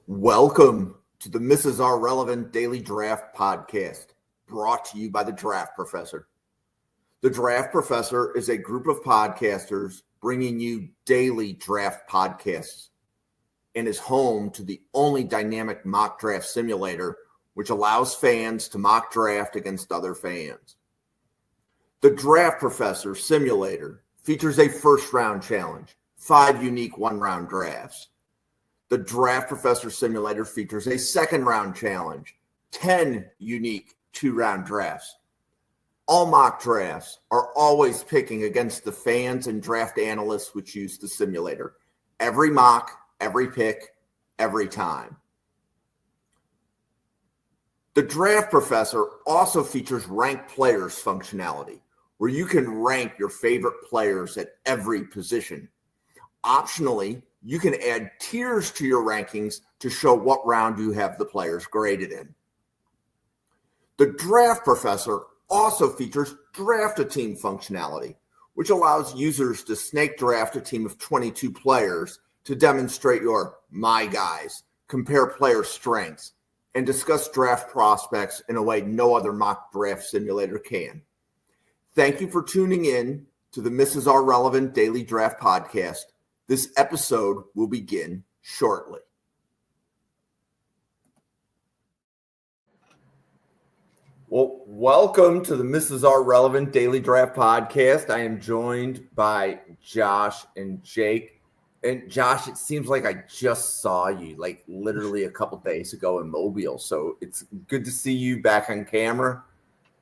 Welcome to the Mrs. R Relevant Daily Draft Podcast, brought to you by the Draft Professor. The Draft Professor is a group of podcasters bringing you daily draft podcasts and is home to the only dynamic mock draft simulator which allows fans to mock draft against other fans. The Draft Professor Simulator features a first-round challenge, 5 unique one-round drafts. The Draft Professor Simulator features a second-round challenge, 10 unique 2-round drafts. All mock drafts are always picking against the fans and draft analysts which use the simulator. Every mock, every pick, every time. The Draft Professor also features ranked players functionality, where you can rank your favorite players at every position. Optionally, you can add tiers to your rankings to show what round you have the players graded in. The Draft Professor also features Draft a Team functionality, which allows users to snake draft a team of 22 players to demonstrate your my guys, compare player strengths, and discuss draft prospects in a way no other mock draft simulator can. Thank you for tuning in to the Mrs. R Relevant Daily Draft Podcast. This episode will begin shortly. Well, welcome to the Mrs. R Relevant Daily Draft Podcast. I am joined by Josh and Jake. And Josh, it seems like I just saw you like literally a couple days ago in Mobile. So it's good to see you back on camera.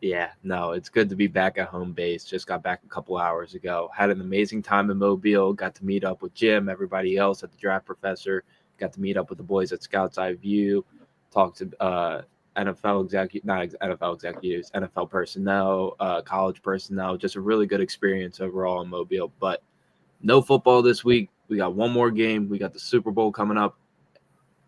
Yeah, no, it's good to be back at home base. Just got back a couple hours ago. Had an amazing time in Mobile. Got to meet up with Jim, everybody else at the Draft Professor. Got to meet up with the boys at Scouts Eye View. Talked to NFL executives, NFL personnel, college personnel. Just a really good experience overall in Mobile. But no football this week. We got one more game. We got the Super Bowl coming up.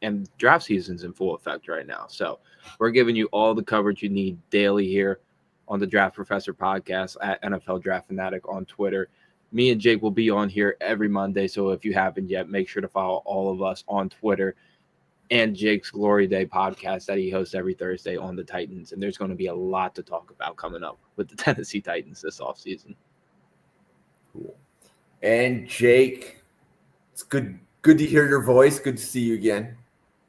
And draft season's in full effect right now. So we're giving you all the coverage you need daily here on the Draft Professor podcast at NFL Draft Fanatic on Twitter. Me and Jake will be on here every Monday. So if you haven't yet, make sure to follow all of us on Twitter and Jake's Glory Day podcast that he hosts every Thursday on the Titans. And there's going to be a lot to talk about coming up with the Tennessee Titans this offseason. Cool. And Jake, it's good to hear your voice. Good to see you again.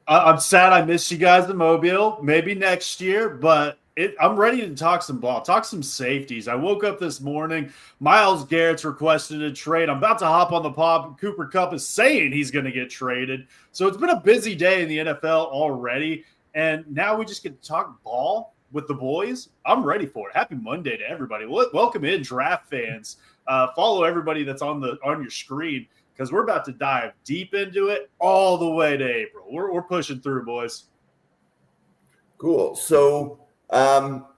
I'm sad I missed you guys in Mobile. Maybe next year, but I'm ready to talk some ball, talk some safeties. I woke up this morning. Myles Garrett's requested a trade. I'm about to hop on the pod. Cooper Kupp is saying he's going to get traded. So it's been a busy day in the NFL already, and now we just get to talk ball with the boys. I'm ready for it. Happy Monday to everybody. Welcome in, draft fans. Follow everybody that's on your screen, because we're about to dive deep into it all the way to April. We're pushing through, boys. Cool. So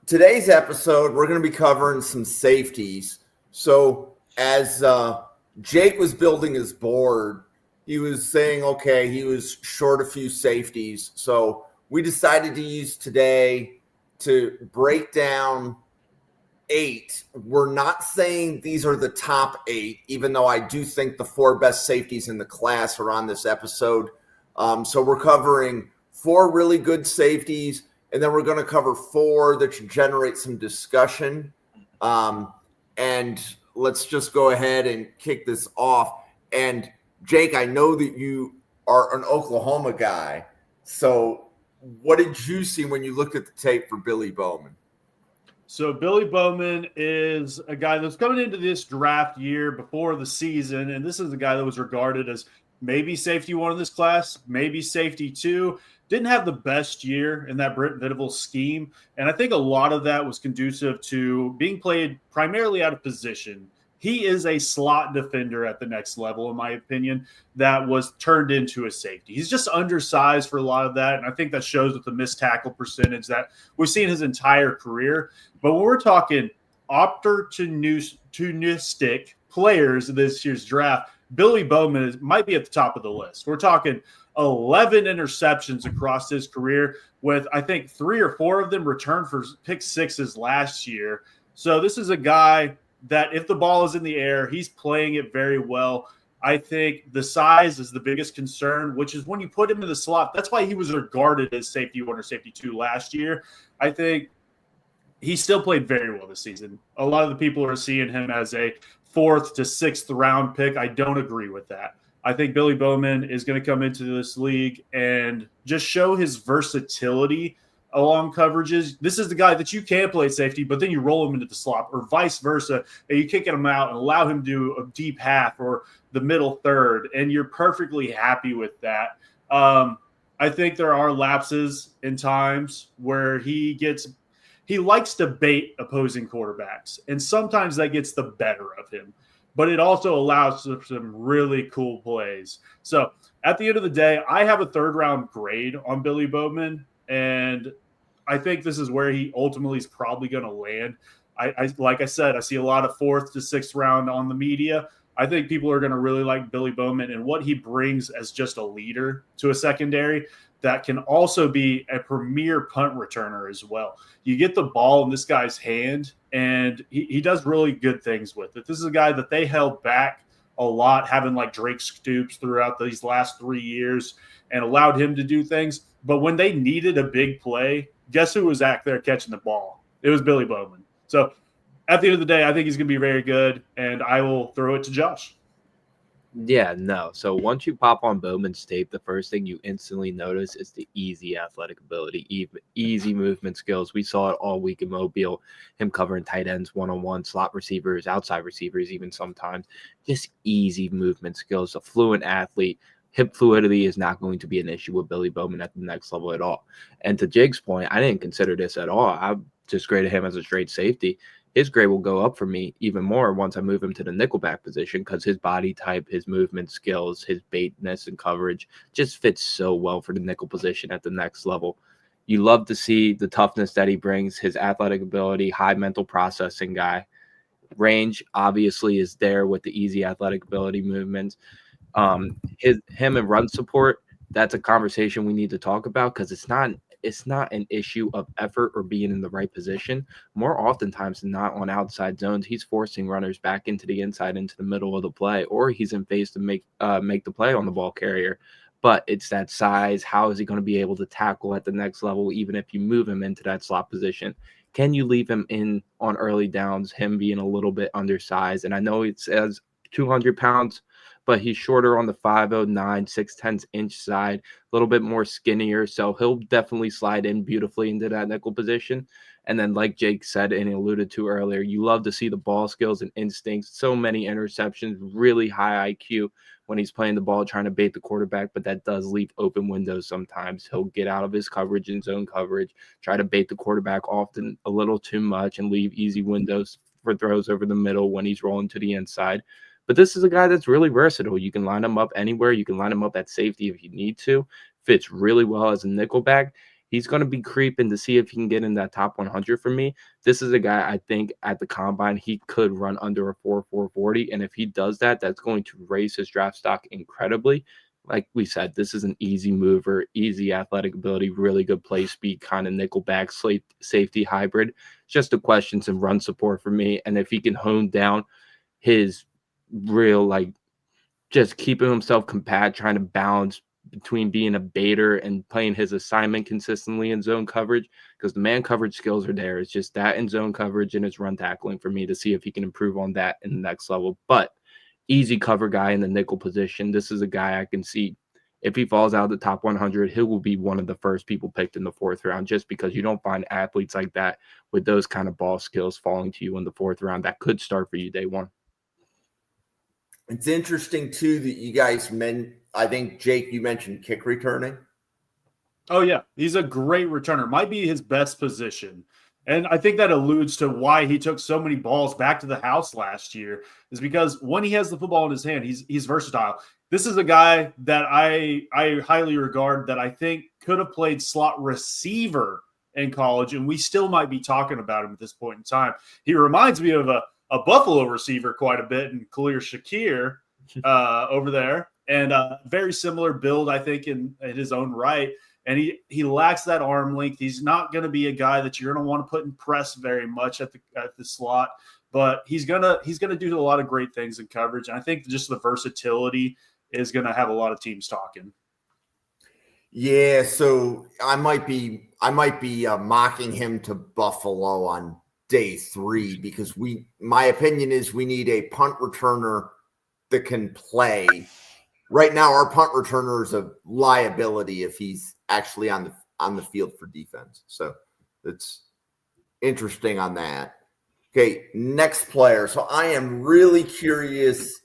today's episode, we're going to be covering some safeties. So as Jake was building his board, he was saying, okay, he was short a few safeties. So we decided to use today to break down 8. We're not saying these are the top 8, even though I do think the 4 best safeties in the class are on this episode. So we're covering 4 really good safeties, and then we're going to cover 4 that should generate some discussion. And let's just go ahead and kick this off. And Jake, I know that you are an Oklahoma guy. So what did you see when you looked at the tape for Billy Bowman? So Billy Bowman is a guy that's coming into this draft year before the season, and this is a guy that was regarded as maybe safety 1 in this class, maybe safety 2. Didn't have the best year in that Brent Venables scheme, and I think a lot of that was conducive to being played primarily out of position. He is a slot defender at the next level, in my opinion, that was turned into a safety. He's just undersized for a lot of that, and I think that shows with the missed tackle percentage that we've seen his entire career. But when we're talking opportunistic players in this year's draft, Billy Bowman might be at the top of the list. We're talking 11 interceptions across his career, with I think 3 or 4 of them returned for pick sixes last year. So this is a guy that if the ball is in the air, he's playing it very well. I think the size is the biggest concern, which is when you put him in the slot. That's why he was regarded as safety 1 or safety 2 last year. I think he still played very well this season. A lot of the people are seeing him as a 4th to 6th round pick. I don't agree with that. I think Billy Bowman is going to come into this league and just show his versatility along coverages. This is the guy that you can play safety, but then you roll him into the slot, or vice versa, and you kick him out and allow him to do a deep half or the middle third, and you're perfectly happy with that. I think there are lapses in times where he likes to bait opposing quarterbacks, and sometimes that gets the better of him. But it also allows for some really cool plays. So at the end of the day, I have a 3rd-round grade on Billy Bowman, and I think this is where he ultimately is probably going to land. I like I said, I see a lot of 4th to 6th round on the media. I think people are going to really like Billy Bowman and what he brings as just a leader to a secondary that can also be a premier punt returner as well. You get the ball in this guy's hand, and he does really good things with it. This is a guy that they held back a lot, having like Drake Stoops throughout these last 3 years, and allowed him to do things. But when they needed a big play, guess who was out there catching the ball? It was Billy Bowman. So at the end of the day, I think he's going to be very good, and I will throw it to Josh. Yeah, no. So once you pop on Bowman's tape, the first thing you instantly notice is the easy athletic ability, easy movement skills. We saw it all week in Mobile, him covering tight ends, one-on-one, slot receivers, outside receivers, even sometimes. Just easy movement skills, a fluent athlete. Hip fluidity is not going to be an issue with Billy Bowman at the next level at all. And to Jake's point, I didn't consider this at all. I just graded him as a straight safety. His grade will go up for me even more once I move him to the nickelback position, because his body type, his movement skills, his baitness and coverage just fits so well for the nickel position at the next level. You love to see the toughness that he brings, his athletic ability, high mental processing guy. Range obviously is there with the easy athletic ability movements. Him and run support, that's a conversation we need to talk about, because it's not an issue of effort or being in the right position. More oftentimes than not, on outside zones, he's forcing runners back into the inside, into the middle of the play, or he's in phase to make the play on the ball carrier. But it's that size. How is he going to be able to tackle at the next level, even if you move him into that slot position? Can you leave him in on early downs, him being a little bit undersized? And I know it says 200 pounds, but he's shorter on the 5'09", 6'10" inch side, a little bit more skinnier. So he'll definitely slide in beautifully into that nickel position. And then, like Jake said and alluded to earlier, you love to see the ball skills and instincts. So many interceptions, really high IQ when he's playing the ball, trying to bait the quarterback, but that does leave open windows sometimes. He'll get out of his coverage and zone coverage, try to bait the quarterback often a little too much, and leave easy windows for throws over the middle when he's rolling to the inside. But this is a guy that's really versatile. You can line him up anywhere. You can line him up at safety if you need to. Fits really well as a nickelback. He's going to be creeping to see if he can get in that top 100 for me. This is a guy I think at the combine he could run under a 4.40, and if he does that, that's going to raise his draft stock incredibly. Like we said, this is an easy mover, easy athletic ability, really good play speed, kind of nickelback safety hybrid. Just a question some run support for me, and if he can hone down his real, just keeping himself compact, trying to balance between being a baiter and playing his assignment consistently in zone coverage, because the man coverage skills are there. It's just that in zone coverage and his run tackling for me to see if he can improve on that in the next level. But easy cover guy in the nickel position. This is a guy I can see if he falls out of the top 100, he will be one of the first people picked in the 4th round, just because you don't find athletes like that with those kind of ball skills falling to you in the 4th round that could start for you day one. It's interesting, too, that you guys I think, Jake, you mentioned kick returning. Oh, yeah. He's a great returner. Might be his best position. And I think that alludes to why he took so many balls back to the house last year, is because when he has the football in his hand, he's versatile. This is a guy that I highly regard that I think could have played slot receiver in college, and we still might be talking about him at this point in time. He reminds me of a Buffalo receiver quite a bit, and Khalil Shakir over there, and very similar build, I think, in his own right. And he lacks that arm length. He's not going to be a guy that you're going to want to put in press very much at the slot. but he's gonna do a lot of great things in coverage. And I think just the versatility is gonna have a lot of teams talking. Yeah, so I might be mocking him to Buffalo on day 3 because my opinion is we need a punt returner that can play. Right now, our punt returner is a liability if he's actually on the field for defense. So it's interesting on that. Okay, next player. So I am really curious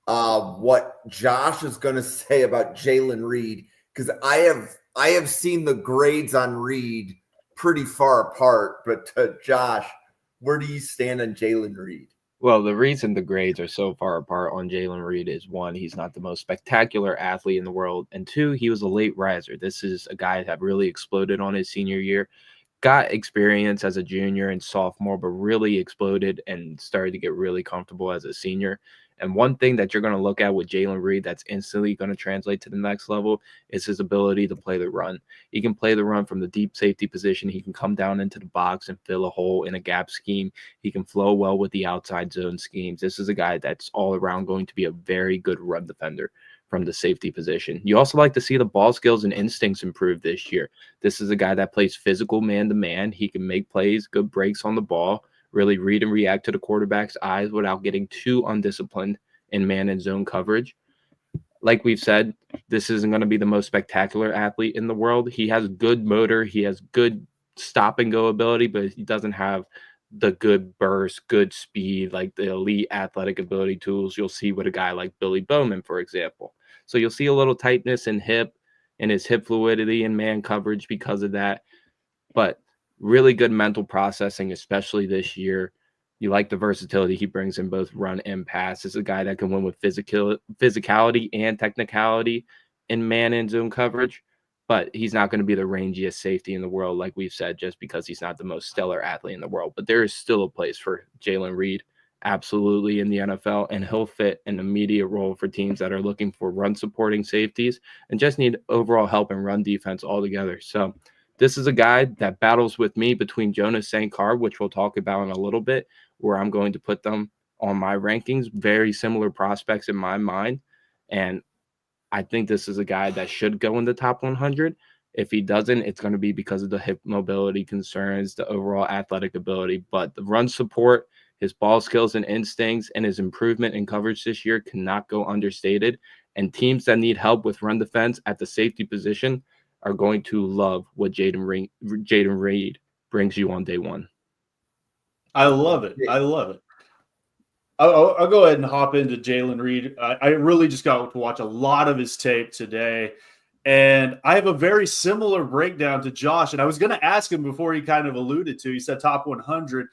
what Josh is going to say about Jaylin Reed, because I have seen the grades on Reed pretty far apart. But Josh, where do you stand on Jaylin Reed? Well, the reason the grades are so far apart on Jaylin Reed is, one, he's not the most spectacular athlete in the world, and two, he was a late riser. This is a guy that really exploded on his senior year, got experience as a junior and sophomore, but really exploded and started to get really comfortable as a senior. And one thing that you're going to look at with Jaylin Reed that's instantly going to translate to the next level is his ability to play the run. He can play the run from the deep safety position. He can come down into the box and fill a hole in a gap scheme. He can flow well with the outside zone schemes. This is a guy that's all around going to be a very good run defender from the safety position. You also like to see the ball skills and instincts improve this year. This is a guy that plays physical man-to-man. He can make plays, good breaks on the ball, really read and react to the quarterback's eyes without getting too undisciplined in man and zone coverage. Like we've said, this isn't going to be the most spectacular athlete in the world. He has good motor. He has good stop and go ability, but he doesn't have the good burst, good speed, like the elite athletic ability tools you'll see with a guy like Billy Bowman, for example. So you'll see a little tightness in his hip fluidity and man coverage because of that. But really good mental processing, especially this year. You like the versatility he brings in both run and pass. This is a guy that can win with physicality and technicality in man and zone coverage, but he's not going to be the rangiest safety in the world, like we've said, just because he's not the most stellar athlete in the world. But there is still a place for Jaylin Reed, absolutely, in the NFL, and he'll fit an immediate role for teams that are looking for run supporting safeties and just need overall help in run defense altogether. So this is a guy that battles with me between Jonas Sankar, which we'll talk about in a little bit, where I'm going to put them on my rankings. Very similar prospects in my mind. And I think this is a guy that should go in the top 100. If he doesn't, it's going to be because of the hip mobility concerns, the overall athletic ability. But the run support, his ball skills and instincts, and his improvement in coverage this year cannot go understated. And teams that need help with run defense at the safety position are going to love what Jaylin Reed brings you on day one. I love it. I love it. I'll go ahead and hop into Jaylin Reed. I really just got to watch a lot of his tape today, and I have a very similar breakdown to Josh. And I was going to ask him before he kind of alluded to, he said top 100.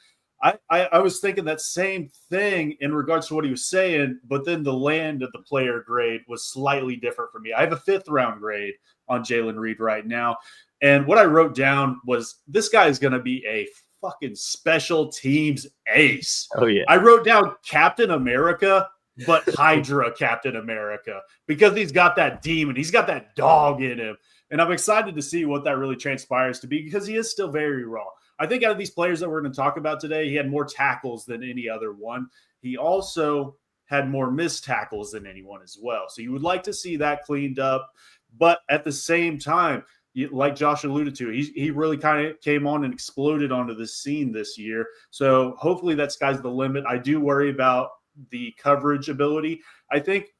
I was thinking that same thing in regards to what he was saying, but then the land of the player grade was slightly different for me. I have a 5th round grade on Jaylin Reed right now. And what I wrote down was this guy is going to be a fucking special teams ace. Oh, yeah. I wrote down Captain America, but Hydra Captain America, because he's got that demon. He's got that dog in him. And I'm excited to see what that really transpires to be, because he is still very raw. I think out of these players that we're going to talk about today, he had more tackles than any other one. He also had more missed tackles than anyone as well. So you would like to see that cleaned up. But at the same time, like Josh alluded to, he really kind of came on and exploded onto the scene this year. So hopefully that sky's the limit. I do worry about the coverage ability. I think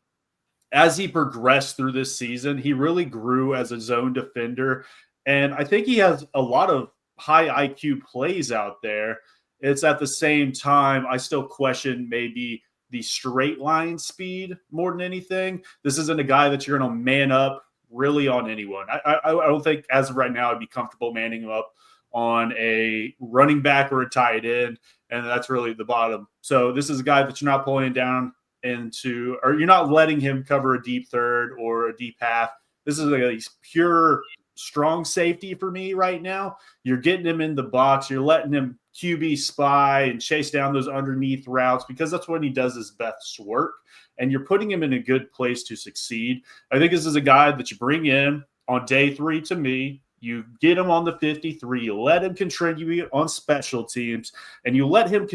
as he progressed through this season, he really grew as a zone defender. And I think he has a lot of high IQ plays out there. It's at the same time, I still question maybe the straight line speed more than anything. This isn't a guy that you're going to man up really on anyone. I don't think as of right now I'd be comfortable manning him up on a running back or a tight end, and that's really the bottom. So this is a guy that you're not pulling down into, or you're not letting him cover a deep third or a deep half. This is a pure strong safety for me right now. You're getting him in the box. You're letting him QB spy and chase down those underneath routes, because that's when he does his best work. And you're putting him in a good place to succeed. I think this is a guy that you bring in on day 3 to me. You get him on the 53. You let him contribute on special teams, and you let him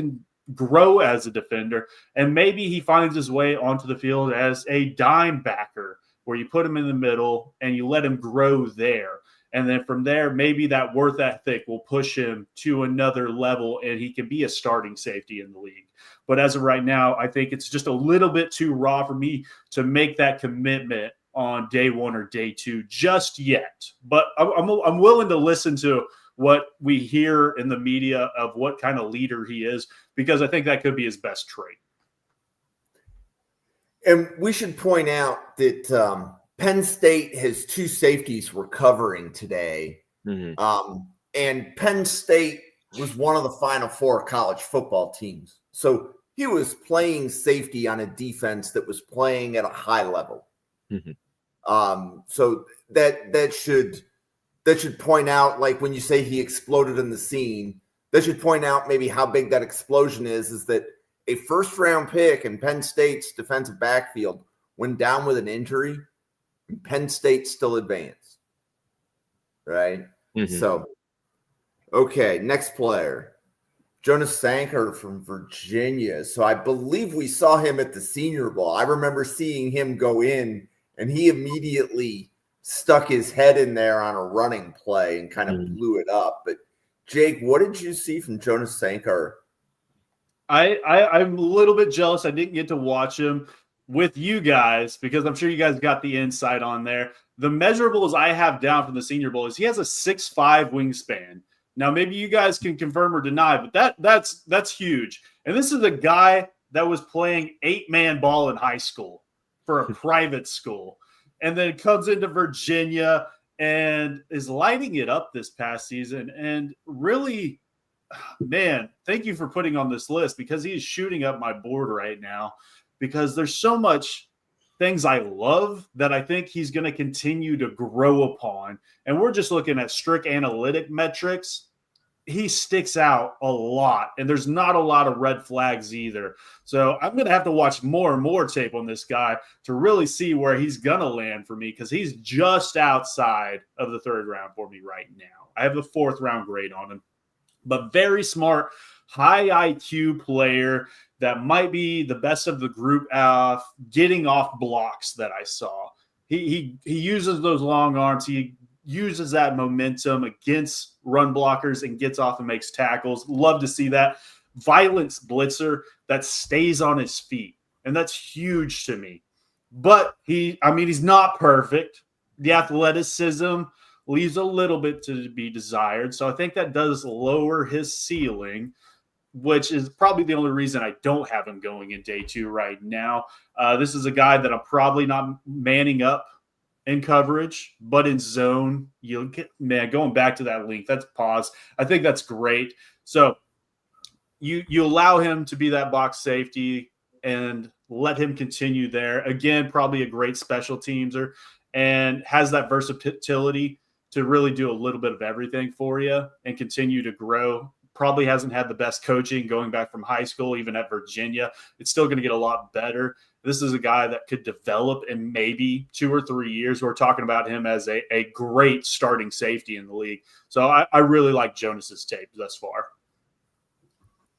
grow as a defender, and maybe he finds his way onto the field as a dime backer where you put him in the middle and you let him grow there. And then from there, maybe that worth ethic will push him to another level and he can be a starting safety in the league. But as of right now, I think it's just a little bit too raw for me to make that commitment on day one or day two just yet. But I'm willing to listen to what we hear in the media of what kind of leader he is, because I think that could be his best trait. And we should point out that Penn State has 2 safeties recovering today. Mm-hmm. And Penn State was one of the Final Four college football teams. So he was playing safety on a defense that was playing at a high level. Mm-hmm. So that should point out, like when you say he exploded in the scene, that should point out maybe how big that explosion is that a first-round pick in Penn State's defensive backfield went down with an injury, and Penn State still advanced. Right? Mm-hmm. So, okay, next player. Jonas Sankar from Virginia. So I believe we saw him at the Senior Bowl. I remember seeing him go in, and he immediately stuck his head in there on a running play and kind of blew it up. But, Jake, what did you see from Jonas Sankar? I'm a little bit jealous I didn't get to watch him with you guys, because I'm sure you guys got the insight on there. The measurables I have down from the Senior Bowl is he has a 6'5" wingspan. Now, maybe you guys can confirm or deny, but that's huge. And this is a guy that was playing 8-man ball in high school for a private school, and then comes into Virginia and is lighting it up this past season. And really, man, thank you for putting on this list, because he is shooting up my board right now, because there's so much things I love that I think he's going to continue to grow upon. And we're just looking at strict analytic metrics. He sticks out a lot, and there's not a lot of red flags either. So I'm going to have to watch more and more tape on this guy to really see where he's going to land for me, because he's just outside of the 3rd round for me right now. I have the 4th round grade on him, but very smart, high IQ player that might be the best of the group getting off blocks that I saw. He uses those long arms. He uses that momentum against run blockers and gets off and makes tackles. Love to see that. Violence blitzer that stays on his feet, and that's huge to me. But he's not perfect. The athleticism leaves a little bit to be desired. So I think that does lower his ceiling, which is probably the only reason I don't have him going in day 2 right now. This is a guy that I'm probably not manning up in coverage, but in zone, going back to that link, that's pause. I think that's great. So you allow him to be that box safety and let him continue there. Again, probably a great special teamser and has that versatility to really do a little bit of everything for you and continue to grow. Probably hasn't had the best coaching going back from high school, even at Virginia. It's still going to get a lot better. This is a guy that could develop in maybe 2 or 3 years. We're talking about him as a great starting safety in the league. So I really like Jonas's tape thus far.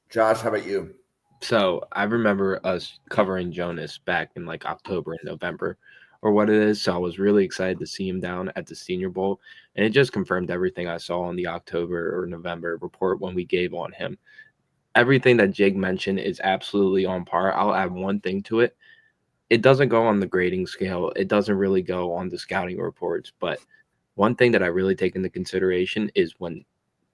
Josh, how about you? So I remember us covering Jonas back in like October and November or what it is. So I was really excited to see him down at the Senior Bowl. And it just confirmed everything I saw on the October or November report when we gave on him. Everything that Jake mentioned is absolutely on par. I'll add one thing to it. It doesn't go on the grading scale. It doesn't really go on the scouting reports. But one thing that I really take into consideration is when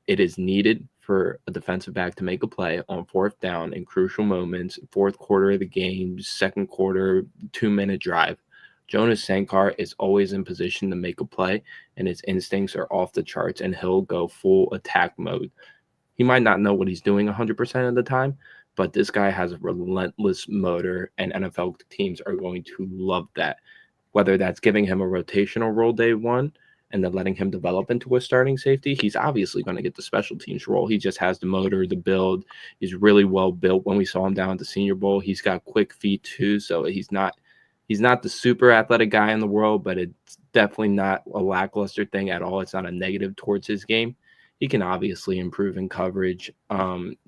it is needed for a defensive back to make a play on 4th down in crucial moments, 4th quarter of the game, 2nd quarter, 2-minute drive. Jonas Sankar is always in position to make a play, and his instincts are off the charts, and he'll go full attack mode. He might not know what he's doing 100% of the time, but this guy has a relentless motor, and NFL teams are going to love that. Whether that's giving him a rotational role day 1 and then letting him develop into a starting safety, he's obviously going to get the special teams role. He just has the motor, the build. He's really well built. When we saw him down at the Senior Bowl, he's got quick feet too, so he's not the super athletic guy in the world, but it's definitely not a lackluster thing at all. It's not a negative towards his game. He can obviously improve in coverage,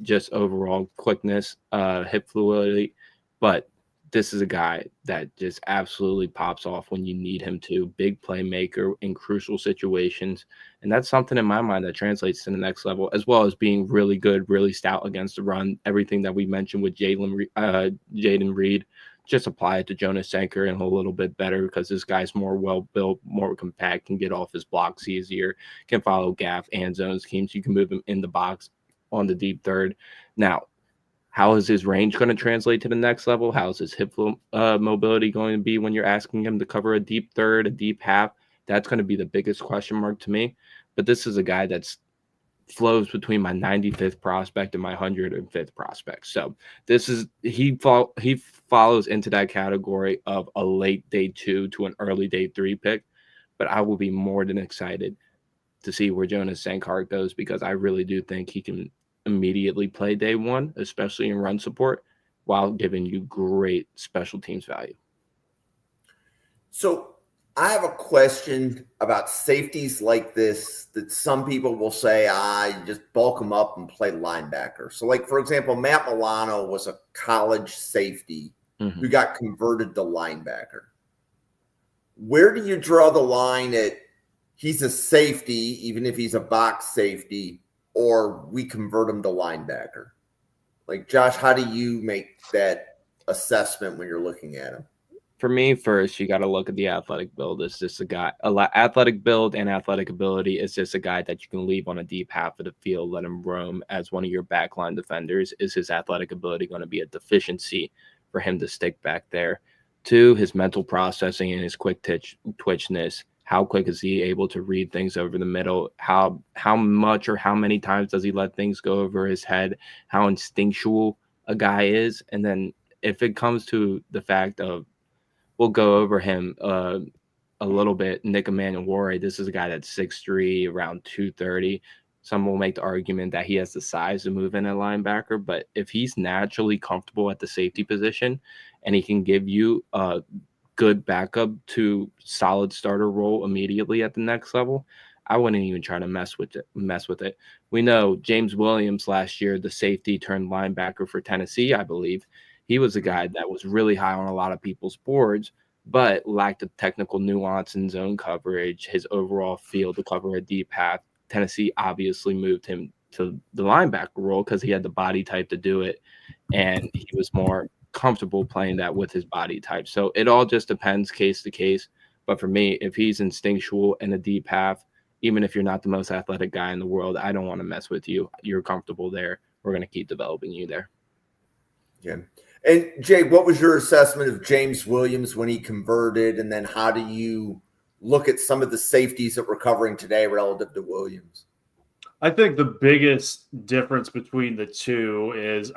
just overall quickness, hip fluidity, but this is a guy that just absolutely pops off when you need him to. Big playmaker in crucial situations. And that's something in my mind that translates to the next level, as well as being really good, really stout against the run. Everything that we mentioned with Jaylin Reed, just apply it to Jonas Sankar and a little bit better because this guy's more well built, more compact, can get off his blocks easier, can follow gap and zone schemes. You can move him in the box on the deep third. Now, how is his range going to translate to the next level? How is his hip mobility going to be when you're asking him to cover a deep third, a deep half? That's going to be the biggest question mark to me. But this is a guy that's flows between my 95th prospect and my 105th prospect. So he follows into that category of a late day 2 to an early day 3 pick. But I will be more than excited to see where Jonas Sankar goes because I really do think he can immediately play day 1, especially in run support, while giving you great special teams value. So I have a question about safeties like this that some people will say, you just bulk them up and play linebacker. So like, for example, Matt Milano was a college safety who got converted to linebacker. Where do you draw the line at he's a safety, even if he's a box safety, or we convert him to linebacker? Like, Josh, how do you make that assessment when you're looking at him? For me, first, you got to look at the athletic build. Is this a guy, athletic build and athletic ability? Is this a guy that you can leave on a deep half of the field, let him roam as one of your backline defenders? Is his athletic ability going to be a deficiency for him to stick back there? 2, his mental processing and his quick twitchness. How quick is he able to read things over the middle? How much or how many times does he let things go over his head? How instinctual a guy is? And then if it comes to the fact of, we'll go over him a little bit, Nick Emmanwori, this is a guy that's 6'3", around 230. Some will make the argument that he has the size to move in a linebacker, but if he's naturally comfortable at the safety position and he can give you a good backup to solid starter role immediately at the next level, I wouldn't even try to mess with it. We know James Williams last year, the safety turned linebacker for Tennessee, I believe. He was a guy that was really high on a lot of people's boards, but lacked the technical nuance in zone coverage, his overall feel to cover a deep half. Tennessee obviously moved him to the linebacker role because he had the body type to do it, and he was more comfortable playing that with his body type. So it all just depends case to case. But for me, if he's instinctual in a deep half, even if you're not the most athletic guy in the world, I don't want to mess with you. You're comfortable there. We're going to keep developing you there. Yeah. And Jay, what was your assessment of James Williams when he converted? And then how do you look at some of the safeties that we're covering today relative to Williams? I think the biggest difference between the two is,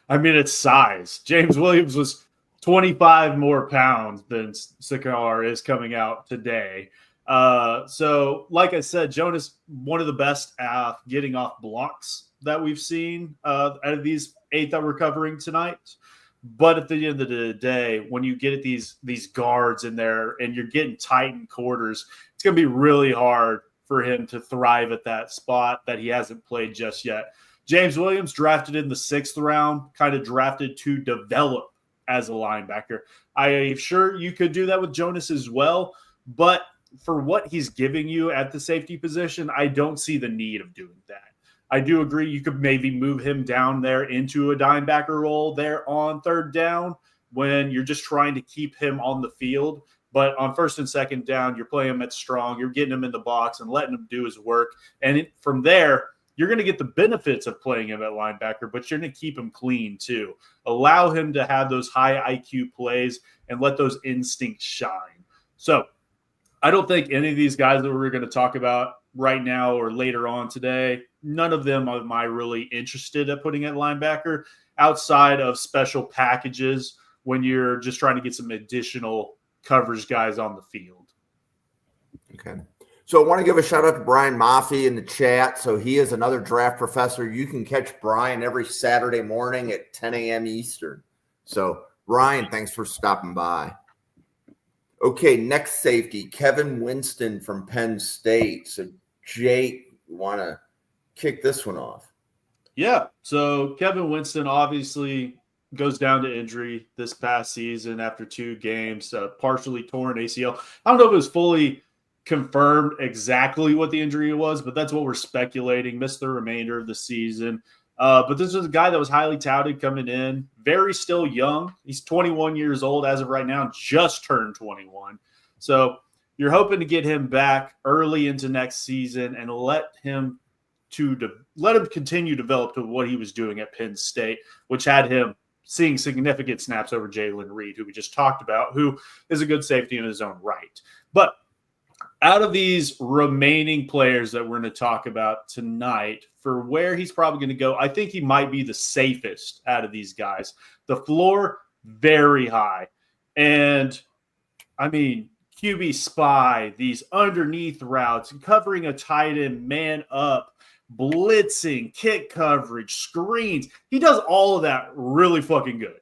it's size. James Williams was 25 more pounds than Sankar is coming out today. So like I said, Jonas, one of the best at getting off blocks that we've seen out of these 8 that we're covering tonight. But at the end of the day, when you get at these guards in there and you're getting tight in quarters, it's going to be really hard for him to thrive at that spot that he hasn't played just yet. James Williams drafted in the 6th round, kind of drafted to develop as a linebacker. I'm sure you could do that with Jonas as well, but for what he's giving you at the safety position, I don't see the need of doing that. I do agree you could maybe move him down there into a dime backer role there on 3rd down when you're just trying to keep him on the field. But on 1st and 2nd down, you're playing him at strong. You're getting him in the box and letting him do his work. And from there, you're going to get the benefits of playing him at linebacker, but you're going to keep him clean too. Allow him to have those high IQ plays and let those instincts shine. So I don't think any of these guys that we're going to talk about right now or later on today, none of them am I really interested at putting at linebacker outside of special packages when you're just trying to get some additional coverage guys on the field. Okay. So I want to give a shout out to Brian Maffey in the chat. So he is another draft professor. You can catch Brian every Saturday morning at 10 a.m. Eastern. So Brian, thanks for stopping by. Okay, next safety, Kevin Winston from Penn State. So Jake, you want to kick this one off. Yeah. So Kevin Winston obviously goes down to injury this past season after 2 games, partially torn ACL. I don't know if it was fully confirmed exactly what the injury was, but that's what we're speculating. Missed the remainder of the season. But this was a guy that was highly touted coming in, very still young. He's 21 years old as of right now, just turned 21. So you're hoping to get him back early into next season and let him continue to develop to what he was doing at Penn State, which had him seeing significant snaps over Jaylin Reed, who we just talked about, who is a good safety in his own right. But out of these remaining players that we're going to talk about tonight, for where he's probably going to go, I think he might be the safest out of these guys. The floor, very high. And, I mean, QB spy, these underneath routes, covering a tight end, man up, blitzing, kick coverage, screens. He does all of that really fucking good.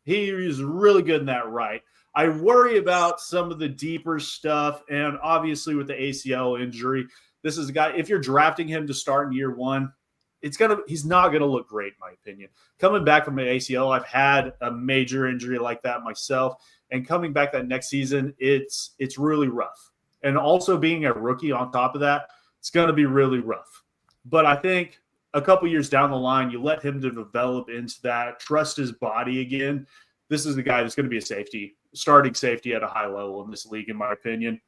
He is really good in that right. I worry about some of the deeper stuff, and obviously with the ACL injury, this is a guy, if you're drafting him to start in year 1, he's not going to look great, in my opinion. Coming back from an ACL, I've had a major injury like that myself, and coming back that next season, it's really rough. And also being a rookie on top of that, it's going to be really rough. But I think a couple years down the line, you let him to develop into that, trust his body again. This is the guy that's going to be a safety, starting safety at a high level in this league, in my opinion.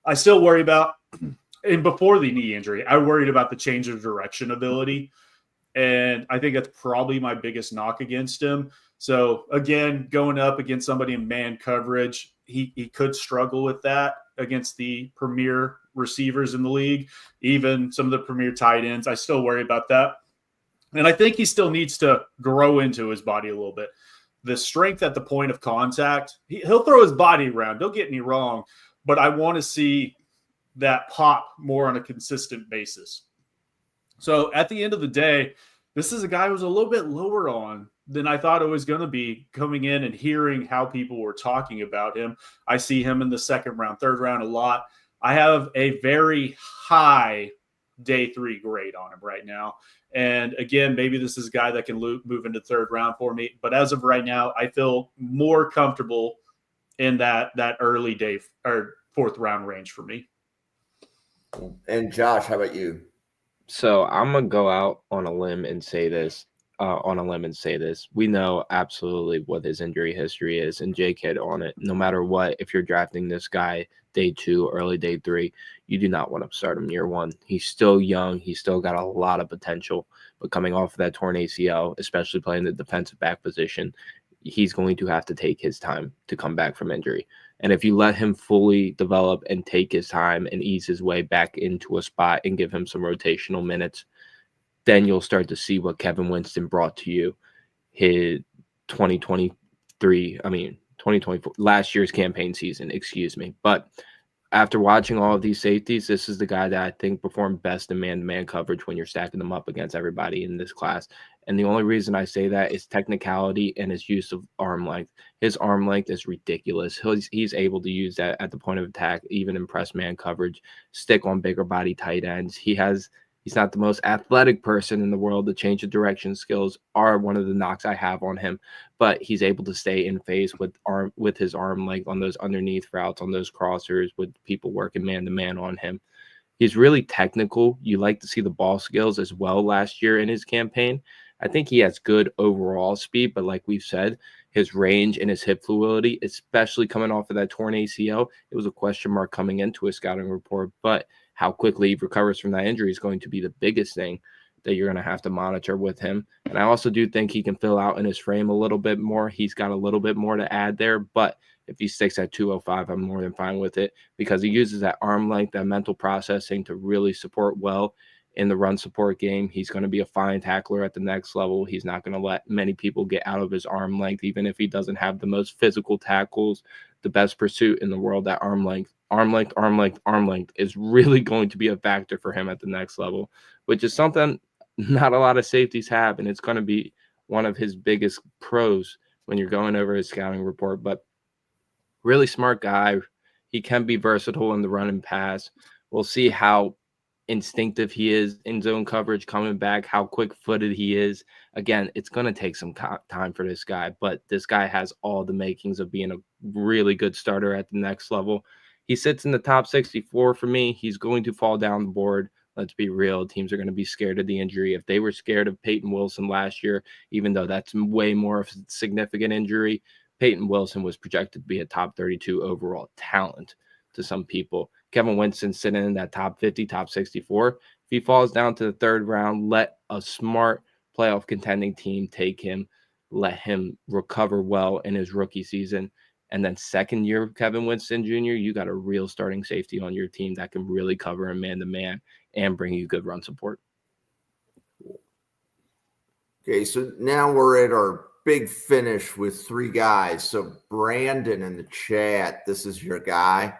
I still worry about, and before the knee injury, I worried about the change of direction ability. And I think that's probably my biggest knock against him. So, again, going up against somebody in man coverage, he could struggle with that against the premier receivers in the league, even some of the premier tight ends. I still worry about that. And I think he still needs to grow into his body a little bit. The strength at the point of contact, he'll throw his body around. Don't get me wrong, but I want to see that pop more on a consistent basis. So at the end of the day, this is a guy who was a little bit lower on than I thought it was going to be, coming in and hearing how people were talking about him. I see him in the 2nd round, 3rd round a lot. I have a very high day 3 grade on him right now. And again, maybe this is a guy that can move into 3rd round for me. But as of right now, I feel more comfortable in that early day or 4th round range for me. And Josh, how about you? So I'm going to go out on a limb and say this. We know absolutely what his injury history is, and Jake hit on it. No matter what, if you're drafting this guy day 2, early day 3, you do not want to start him year 1. He's still young. He's still got a lot of potential, but coming off of that torn ACL, especially playing the defensive back position, he's going to have to take his time to come back from injury. And if you let him fully develop and take his time and ease his way back into a spot and give him some rotational minutes, then you'll start to see what Kevin Winston brought to you his 2024, last year's campaign season, But after watching all of these safeties, this is the guy that I think performed best in man-to-man coverage when you're stacking them up against everybody in this class. And the only reason I say that is technicality and his use of arm length. His arm length is ridiculous. He's able to use that at the point of attack, even in press man coverage, stick on bigger body tight ends. He's not the most athletic person in the world. The change of direction skills are one of the knocks I have on him, but he's able to stay in phase with his arm length on those underneath routes, on those crossers, with people working man-to-man on him. He's really technical. You like to see the ball skills as well last year in his campaign. I think he has good overall speed, but like we've said, his range and his hip fluidity, especially coming off of that torn ACL, it was a question mark coming into his scouting report, but how quickly he recovers from that injury is going to be the biggest thing that you're going to have to monitor with him. And I also do think he can fill out in his frame a little bit more. He's got a little bit more to add there, but if he sticks at 205, I'm more than fine with it, because he uses that arm length, that mental processing to really support well in the run support game. He's going to be a fine tackler at the next level. He's not going to let many people get out of his arm length, even if he doesn't have the most physical tackles, the best pursuit in the world. That arm length is really going to be a factor for him at the next level, which is something not a lot of safeties have, and it's going to be one of his biggest pros when you're going over his scouting report. But really smart guy. He can be versatile in the run and pass. We'll see how instinctive he is in zone coverage coming back, how quick-footed he is. Again, it's going to take some time for this guy, but this guy has all the makings of being a really good starter at the next level. He sits in the top 64 for me. He's going to fall down the board. Let's be real. Teams are going to be scared of the injury. If they were scared of Peyton Wilson last year, even though that's way more of a significant injury, Peyton Wilson was projected to be a top 32 overall talent to some people. Kevin Winston sitting in that top 50, top 64. If he falls down to the third round, let a smart playoff contending team take him, let him recover well in his rookie season. And then second year Kevin Winston Jr., you got a real starting safety on your team that can really cover him man-to-man and bring you good run support. Okay, so now we're at our big finish with three guys. So Brandon in the chat, this is your guy.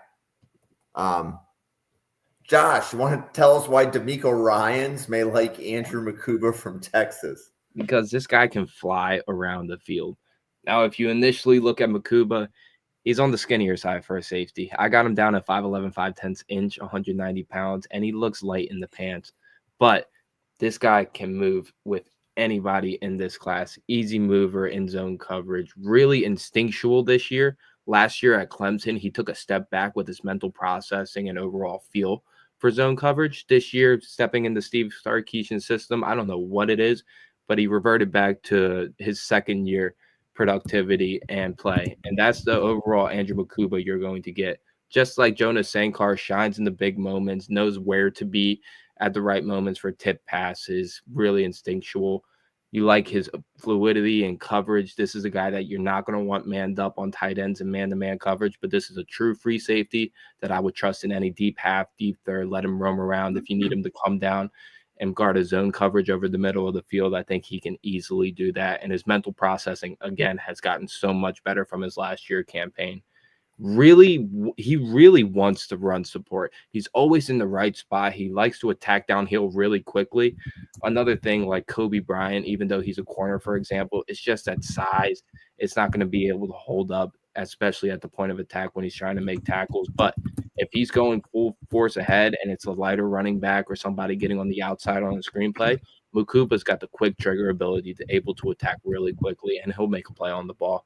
Josh, you want to tell us why D'Amico Ryans may like Andrew Mukuba from Texas? Because this guy can fly around the field. Now, if you initially look at Mukuba, he's on the skinnier side for a safety. I got him down at 5'11", 5'10" inch, 190 pounds, and he looks light in the pants. But this guy can move with anybody in this class. Easy mover in zone coverage. Really instinctual this year. Last year at Clemson, he took a step back with his mental processing and overall feel for zone coverage. This year, stepping into Steve Sarkisian's system, I don't know what it is, but he reverted back to his second year productivity and play. And that's the overall Andrew Mukuba you're going to get. Just like Jonas Sankar shines in the big moments, knows where to be at the right moments for tip passes, really instinctual. You like his fluidity and coverage. This is a guy that you're not going to want manned up on tight ends and man-to-man coverage, but this is a true free safety that I would trust in any deep half, deep third. Let him roam around. If you need him to come down and guard his zone coverage over the middle of the field, I think he can easily do that. And his mental processing, again, has gotten so much better from his last year campaign. He really wants to run support. He's always in the right spot. He likes to attack downhill really quickly. Another thing, like Kobe Bryant, even though he's a corner, for example, it's just that size. It's not going to be able to hold up, especially at the point of attack when he's trying to make tackles. But if he's going full force ahead and it's a lighter running back or somebody getting on the outside on a screenplay, Mukuba's got the quick trigger ability to able to attack really quickly, and he'll make a play on the ball.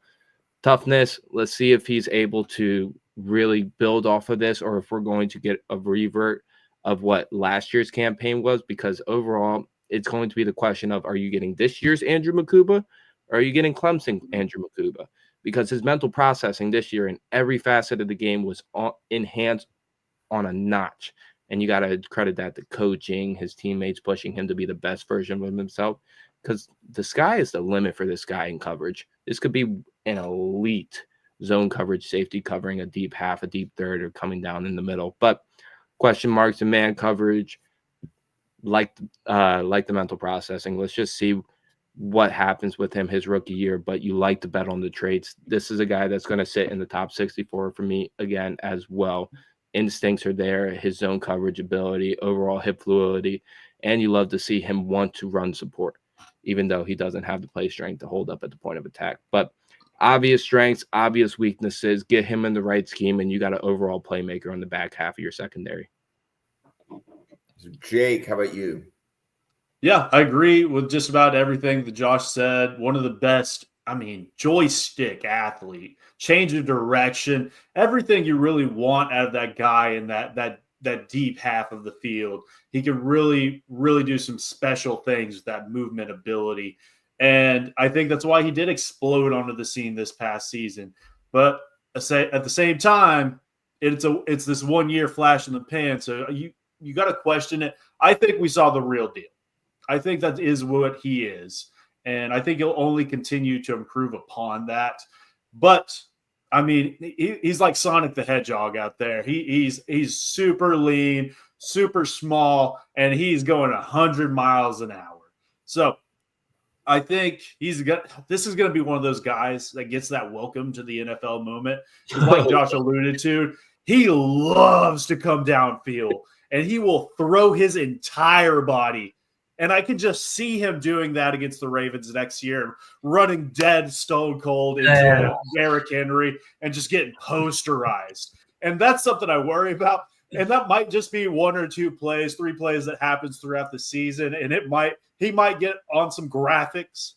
Toughness, let's see if he's able to really build off of this or if we're going to get a revert of what last year's campaign was, because overall it's going to be the question of, are you getting this year's Andrew Mukuba or are you getting Clemson Andrew Mukuba? Because his mental processing this year in every facet of the game was enhanced on a notch. And you got to credit that to coaching, his teammates pushing him to be the best version of himself, because the sky is the limit for this guy in coverage. This could be an elite zone coverage safety covering a deep half, a deep third, or coming down in the middle. But question marks in man coverage, like the mental processing. Let's just see what happens with him his rookie year, but you like to bet on the traits. This is a guy that's going to sit in the top 64 for me again as well. Instincts are there, his zone coverage ability, overall hip fluidity, and you love to see him want to run support, even though he doesn't have the play strength to hold up at the point of attack. But obvious strengths, obvious weaknesses, get him in the right scheme, and you got an overall playmaker on the back half of your secondary. So Jake, how about you? Yeah, I agree with just about everything that Josh said. One of the best, joystick athlete, change of direction, everything you really want out of that guy in that deep half of the field. He can really, really do some special things with that movement ability. And I think that's why he did explode onto the scene this past season. But at the same time, it's this 1 year flash in the pan. So you got to question it. I think we saw the real deal. I think that is what he is. And I think he'll only continue to improve upon that. But he's like Sonic the Hedgehog out there. He's super lean, super small, and he's going 100 miles an hour. So I think this is going to be one of those guys that gets that welcome to the NFL moment. Like Josh alluded to, he loves to come downfield, and he will throw his entire body. And I can just see him doing that against the Ravens next year, running dead stone cold into Derrick Henry and just getting posterized. And that's something I worry about. And that might just be 1 or 2 plays, 3 plays that happens throughout the season. And he might get on some graphics,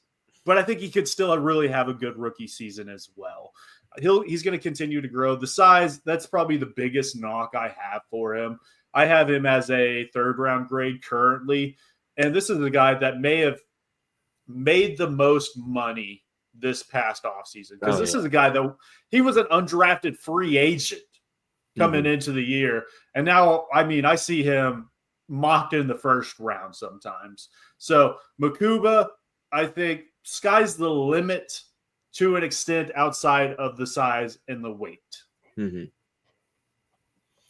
but I think he could still really have a good rookie season as well. He's going to continue to grow. The size, that's probably the biggest knock I have for him. I have him as a 3rd-round grade currently. And this is a guy that may have made the most money this past offseason. Because this is a guy that he was an undrafted free agent coming into the year. And now, I see him mocked in the 1st round sometimes. So Mukuba, I think sky's the limit to an extent outside of the size and the weight.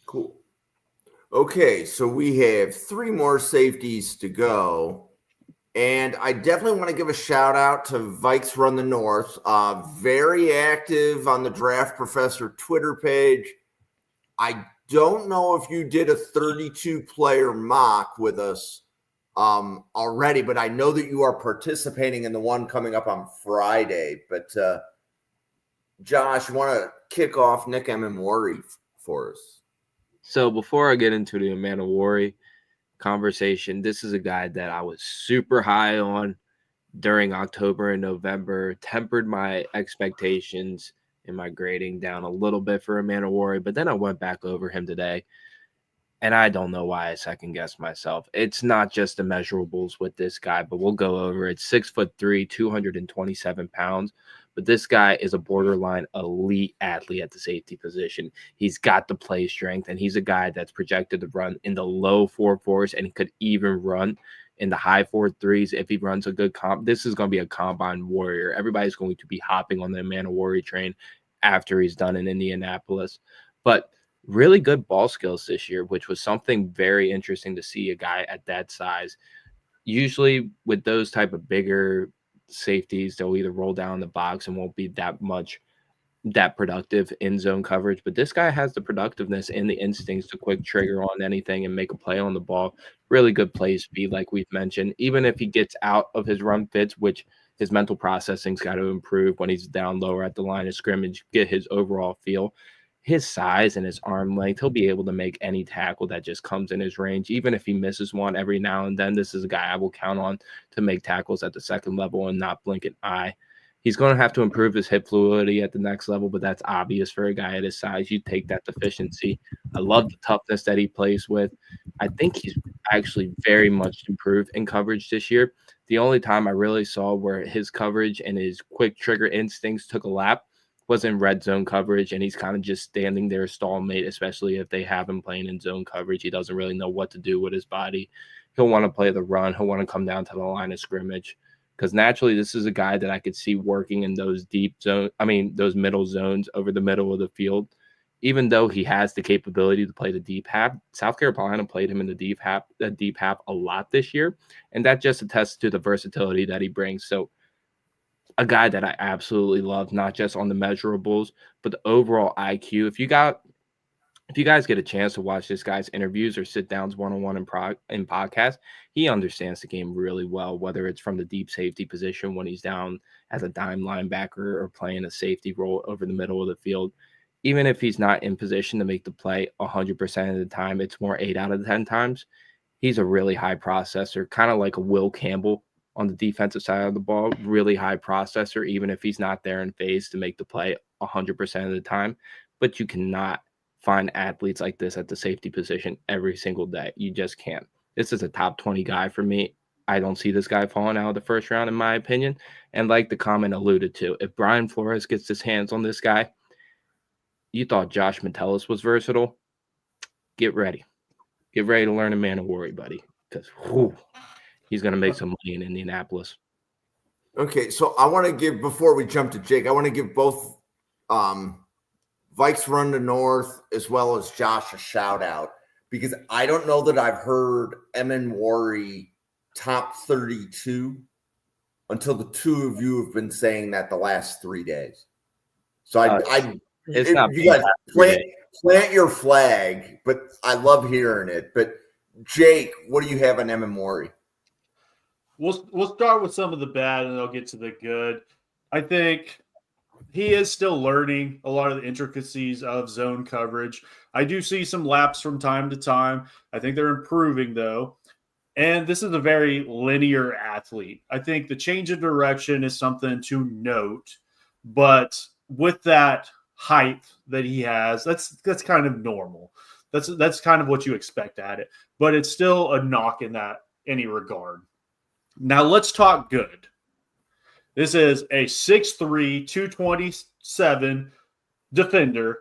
Cool. Okay, so we have 3 more safeties to go. And I definitely want to give a shout out to Vikes Run the North. Very active on the Draft Professor Twitter page. I don't know if you did a 32-player mock with us already, but I know that you are participating in the one coming up on Friday. But Josh, you want to kick off Nick Emmanwori for us? So before I get into the Emmanwori conversation, this is a guy that I was super high on during October and November, tempered my expectations and my grading down a little bit for Emmanwori, but then I went back over him today, and I don't know why I second-guessed myself. It's not just the measurables with this guy, but we'll go over it. 6'3", 227 pounds, but this guy is a borderline elite athlete at the safety position. He's got the play strength, and he's a guy that's projected to run in the low 4.4s, and he could even run in the high 4.3s if he runs a good comp. This is going to be a combine warrior. Everybody's going to be hopping on the Emmanwori train after he's done in Indianapolis. But really good ball skills this year, which was something very interesting to see a guy at that size. Usually with those type of bigger safeties, they'll either roll down the box and won't be that productive in zone coverage, but this guy has the productiveness and the instincts to quick trigger on anything and make a play on the ball. Really good play speed, like we've mentioned. Even if he gets out of his run fits, which his mental processing's got to improve when he's down lower at the line of scrimmage, get his overall feel. His size and his arm length, he'll be able to make any tackle that just comes in his range. Even if he misses one every now and then, this is a guy I will count on to make tackles at the 2nd level and not blink an eye. He's going to have to improve his hip fluidity at the next level, but that's obvious for a guy at his size. You take that deficiency. I love the toughness that he plays with. I think he's actually very much improved in coverage this year. The only time I really saw where his coverage and his quick trigger instincts took a lap was in red zone coverage, and he's kind of just standing there stallmate, especially if they have him playing in zone coverage. He doesn't really know what to do with his body. He'll want to play the run. He'll want to come down to the line of scrimmage. Because naturally, this is a guy that I could see working in those those middle zones over the middle of the field. Even though he has the capability to play the deep half, South Carolina played him in the deep half a lot this year, and that just attests to the versatility that he brings. So, a guy that I absolutely love, not just on the measurables, but the overall IQ. If you guys get a chance to watch this guy's interviews or sit downs one-on-one in podcasts, he understands the game really well, whether it's from the deep safety position when he's down as a dime linebacker or playing a safety role over the middle of the field. Even if he's not in position to make the play 100% of the time, it's more 8 out of 10 times. He's a really high processor, kind of like a Will Campbell on the defensive side of the ball, really high processor, even if he's not there in phase to make the play 100% of the time. But you cannot find athletes like this at the safety position every single day. You just can't. This is a top 20 guy for me. I don't see this guy falling out of the 1st round, in my opinion. And like the comment alluded to, if Brian Flores gets his hands on this guy, you thought Josh Metellus was versatile, get ready. Get ready to learn Emmanwori, buddy, because he's going to make some money in Indianapolis. Okay, so I want to give, before we jump to Jake, I want to give both Vikes Run the North as well as Josh a shout out, because I don't know that I've heard Emmanwori top 32 until the two of you have been saying that the last 3 days. So it's not you guys plant your flag, but I love hearing it. But Jake, what do you have on Emmanwori? We'll start with some of the bad, and then I'll get to the good. I think he is still learning a lot of the intricacies of zone coverage. I do see some laps from time to time. I think they're improving, though. And this is a very linear athlete. I think the change of direction is something to note. But with that height that he has, that's kind of normal. That's kind of what you expect at it. But it's still a knock in that any regard. Now let's talk good. This is a 6'3", 227 defender,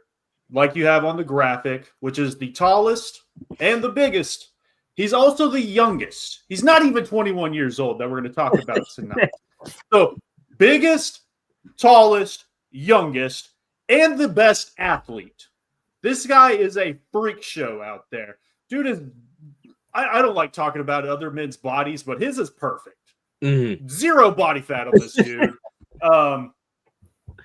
like you have on the graphic, which is the tallest and the biggest. He's also the youngest. He's not even 21 years old that we're going to talk about tonight. So biggest, tallest, youngest, and the best athlete. This guy is a freak show out there. Dude is – I don't like talking about other men's bodies, but his is perfect. Mm-hmm. Zero body fat on this dude.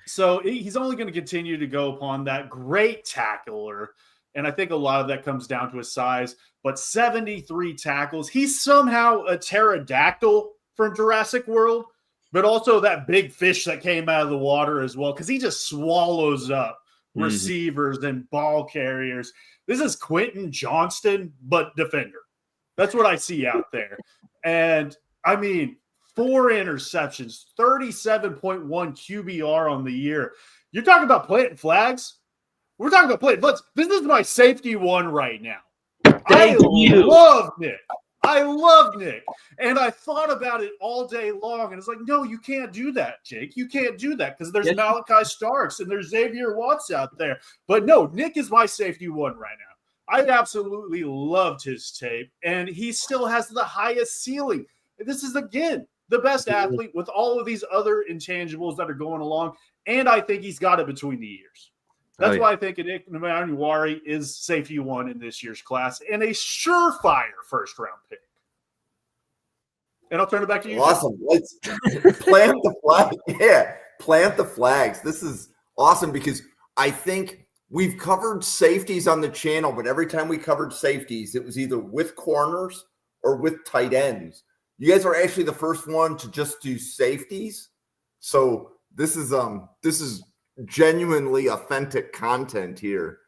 So he's only going to continue to go upon that. Great tackler. And I think a lot of that comes down to his size. But 73 tackles. He's somehow a pterodactyl from Jurassic World, but also that big fish that came out of the water as well, because he just swallows up receivers and ball carriers. This is Quentin Johnston, but defender. That's what I see out there. And, I mean, 4 interceptions, 37.1 QBR on the year. You're talking about planting flags? We're talking about planting flags. This is my safety one right now. I love Nick. I love Nick. And I thought about it all day long. And it's like, no, you can't do that, Jake. You can't do that because there's Malaki Starks and there's Xavier Watts out there. But no, Nick is my safety one right now. I absolutely loved his tape. And he still has the highest ceiling. This is, again, the best athlete with all of these other intangibles that are going along. And I think he's got it between the ears. That's why I think Emmanwori is safety one in this year's class and a surefire first-round pick. And I'll turn it back to you. Awesome. Let's plant the flag. Yeah, plant the flags. This is awesome because I think we've covered safeties on the channel, but every time we covered safeties, it was either with corners or with tight ends. You guys are actually the first one to just do safeties. So this is genuinely authentic content here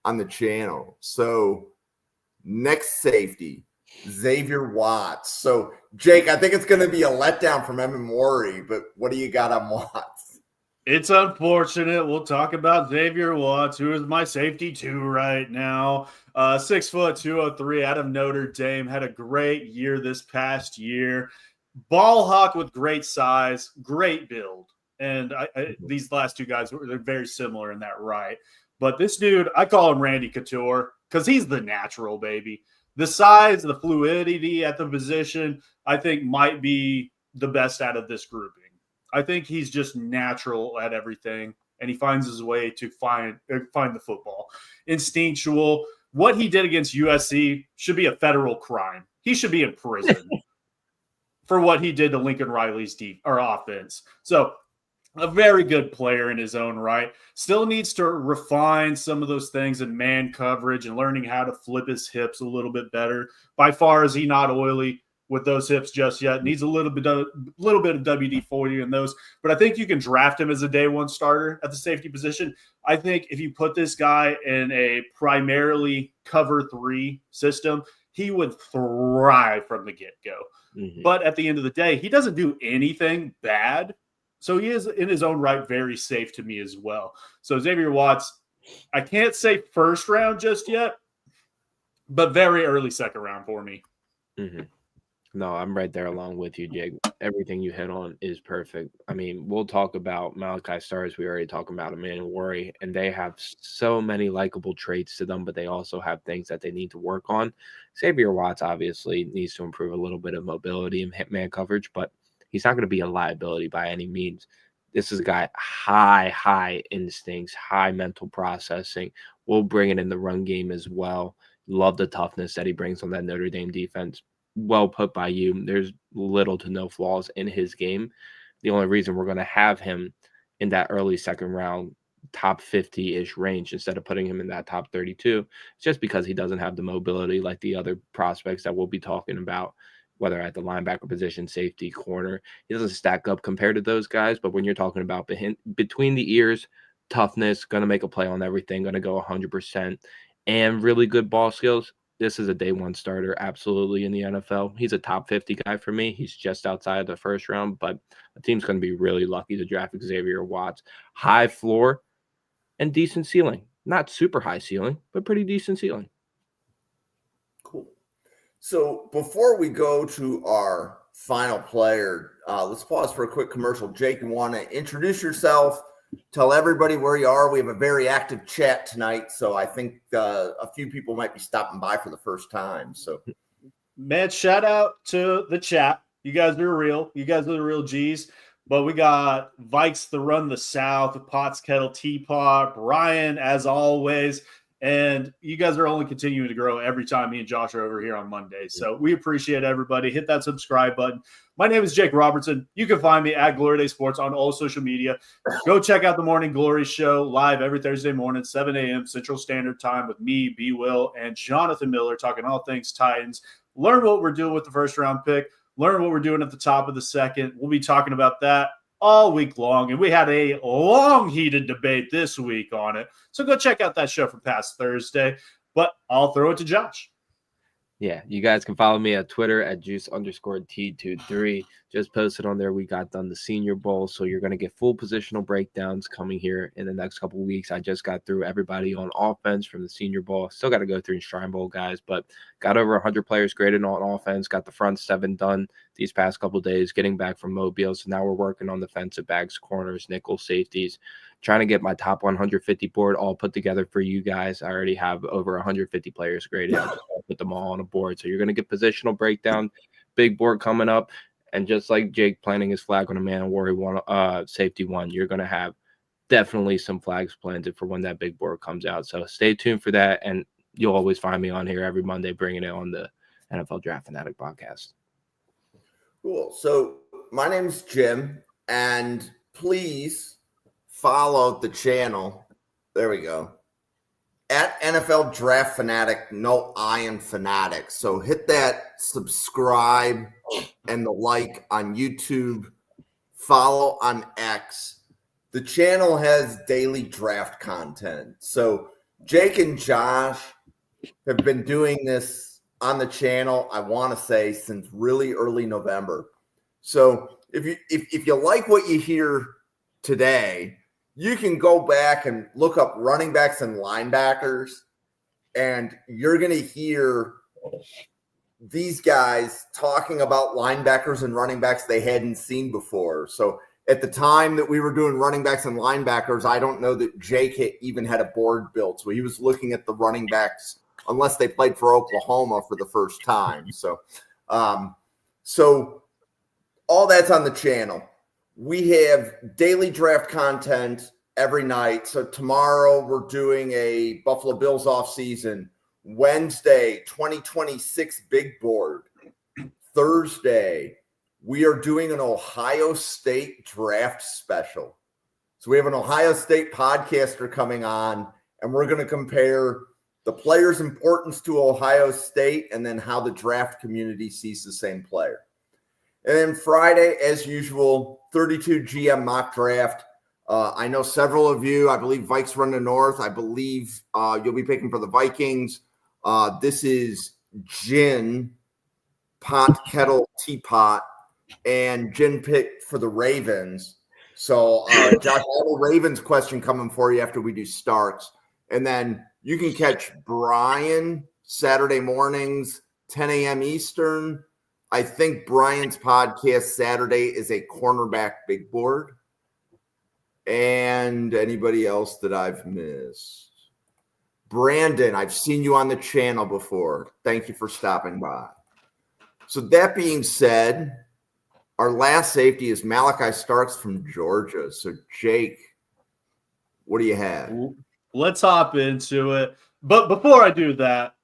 on the channel. So next safety, Xavier Watts. So Jake, I think it's going to be a letdown from Emmanwori, but what do you got on Watts? It's unfortunate. We'll talk about Xavier Watts, who is my safety 2 right now. 6 foot 203 out of Notre Dame. Had a great year this past year. Ball hawk with great size, great build. And these last 2 guys, they're very similar in that right. But this dude, I call him Randy Couture because he's the natural, baby. The size, the fluidity at the position, I think might be the best out of this grouping. I think he's just natural at everything, and he finds his way to find the football. Instinctual. What he did against USC should be a federal crime. He should be in prison for what he did to Lincoln Riley's offense. So, a very good player in his own right. Still needs to refine some of those things in man coverage and learning how to flip his hips a little bit better. By far is he not oily with those hips just yet. Needs a little bit of WD-40 in those. But I think you can draft him as a day one starter at the safety position. I think if you put this guy in a primarily cover 3 system, he would thrive from the get-go. Mm-hmm. But at the end of the day, he doesn't do anything bad. So he is, in his own right, very safe to me as well. So Xavier Watts, I can't say first round just yet, but very early second round for me. Mm-hmm. No, I'm right there along with you, Jake. Everything you hit on is perfect. I mean, we'll talk about Malaki Starks. We already talked about Emmanwori, and they have so many likable traits to them, but they also have things that they need to work on. Xavier Watts obviously needs to improve a little bit of mobility and hitman coverage, but he's not going to be a liability by any means. This is a guy, high instincts, high mental processing. We'll bring it in the run game as well. Love the toughness that he brings on that Notre Dame defense. Well put by you. There's little to no flaws in his game. The only reason we're going to have him in that early second round, top 50-ish range instead of putting him in that top 32, it's just because he doesn't have the mobility like the other prospects that we'll be talking about whether at the linebacker position, safety, corner. He doesn't stack up compared to those guys, but when you're talking about between the ears, toughness, going to make a play on everything, going to go 100%, and really good ball skills, this is a day one starter, absolutely, in the NFL. He's a top 50 guy for me. He's just outside of the first round, but the team's going to be really lucky to draft Xavier Watts. High floor and decent ceiling. Not super high ceiling, but pretty decent ceiling. Cool. So before we go to our final player, let's pause for a quick commercial. Jake, you want to introduce yourself? Tell everybody where you are. We have a very active chat tonight, so I think a few people might be stopping by for the first time. So, man, shout out to the chat. You guys are real. You guys are the real G's. But we got Vikes to run the South, Pots, Kettle, Teapot, Brian, as always. And you guys are only continuing to grow every time me and Josh are over here on Monday. So we appreciate everybody. Hit that subscribe button. My name is Jake Robertson. You can find me at Glory Day Sports on all social media. Go check out the Morning Glory Show live every Thursday morning, 7 a.m. Central Standard Time with me, B. Will, and Jonathan Miller talking all things Titans. Learn what we're doing with the first round pick. Learn what we're doing at the top of the second. We'll be talking about that all week long. And we had a long, heated debate this week on it. So go check out that show from past Thursday. But I'll throw it to Josh. Yeah, you guys can follow me at Twitter at juice_T23. Just posted on there. We got done the Senior Bowl, so you're going to get full positional breakdowns coming here in the next couple of weeks. I just got through everybody on offense from the Senior Bowl. Still got to go through Shrine Bowl guys, but got over 100 players graded on offense. Got the front seven done these past couple of days, getting back from Mobile. So now we're working on defensive backs, corners, nickel, safeties, trying to get my top 150 board all put together for you guys. I already have over 150 players graded. I just put them all on a board. So you're going to get positional breakdown, big board coming up. And just like Jake planting his flag on a Emmanwori one, safety one, you're going to have definitely some flags planted for when that big board comes out. So stay tuned for that. And you'll always find me on here every Monday bringing it on the NFL Draft Fanatic podcast. Cool. So my name's Jim, and please follow the channel. There we go. At NFL Draft Fanatic, no I in Fanatic. So hit that subscribe and the like on YouTube. Follow on X. The channel has daily draft content. So Jake and Josh have been doing this on the channel, I want to say, since really early November. So if you like what you hear today, you can go back and look up running backs and linebackers, and you're going to hear these guys talking about linebackers and running backs they hadn't seen before. So at the time that we were doing running backs and linebackers, I don't know that Jake even had a board built. So he was looking at the running backs unless they played for Oklahoma for the first time. So all that's on the channel. We have daily draft content every night. So tomorrow we're doing a Buffalo Bills offseason. Wednesday, 2026 big board. Thursday, we are doing an Ohio State draft special. So we have an Ohio State podcaster coming on, and we're going to compare the player's importance to Ohio State and then how the draft community sees the same player. And then Friday, as usual, 32 GM mock draft. I know several of you, I believe Vikes run the North. I believe you'll be picking for the Vikings. This is Gin, Pot, Kettle, Teapot, and Gin picked for the Ravens. So, Josh, I have a Ravens question coming for you after we do Starks. And then you can catch Brian Saturday mornings, 10 a.m. Eastern. I think Brian's podcast Saturday is a cornerback big board. And anybody else that I've missed? Brandon, I've seen you on the channel before. Thank you for stopping by. So that being said, our last safety is Malaki Starks from Georgia. So Jake, what do you have? Let's hop into it. But before I do that,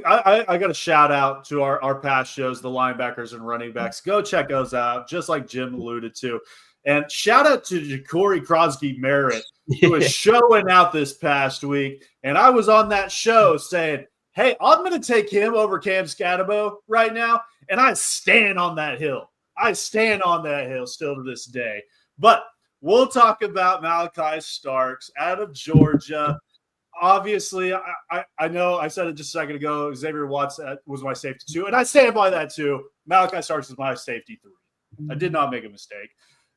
I got a shout out to our past shows, the linebackers and running backs. Go check those out, just like Jim alluded to. And shout out to Ja'Cory Crosby Merritt, who is showing out this past week. And I was on that show saying, Hey, I'm going to take him over Cam Scatabo right now, and I stand on that hill. I stand on that hill still to this day. But we'll talk about Malaki Starks out of Georgia. Obviously, I know I said it just a second ago. Xavier Watts was my safety 2, and I stand by that too. Malaki Starks is my safety 3. I did not make a mistake.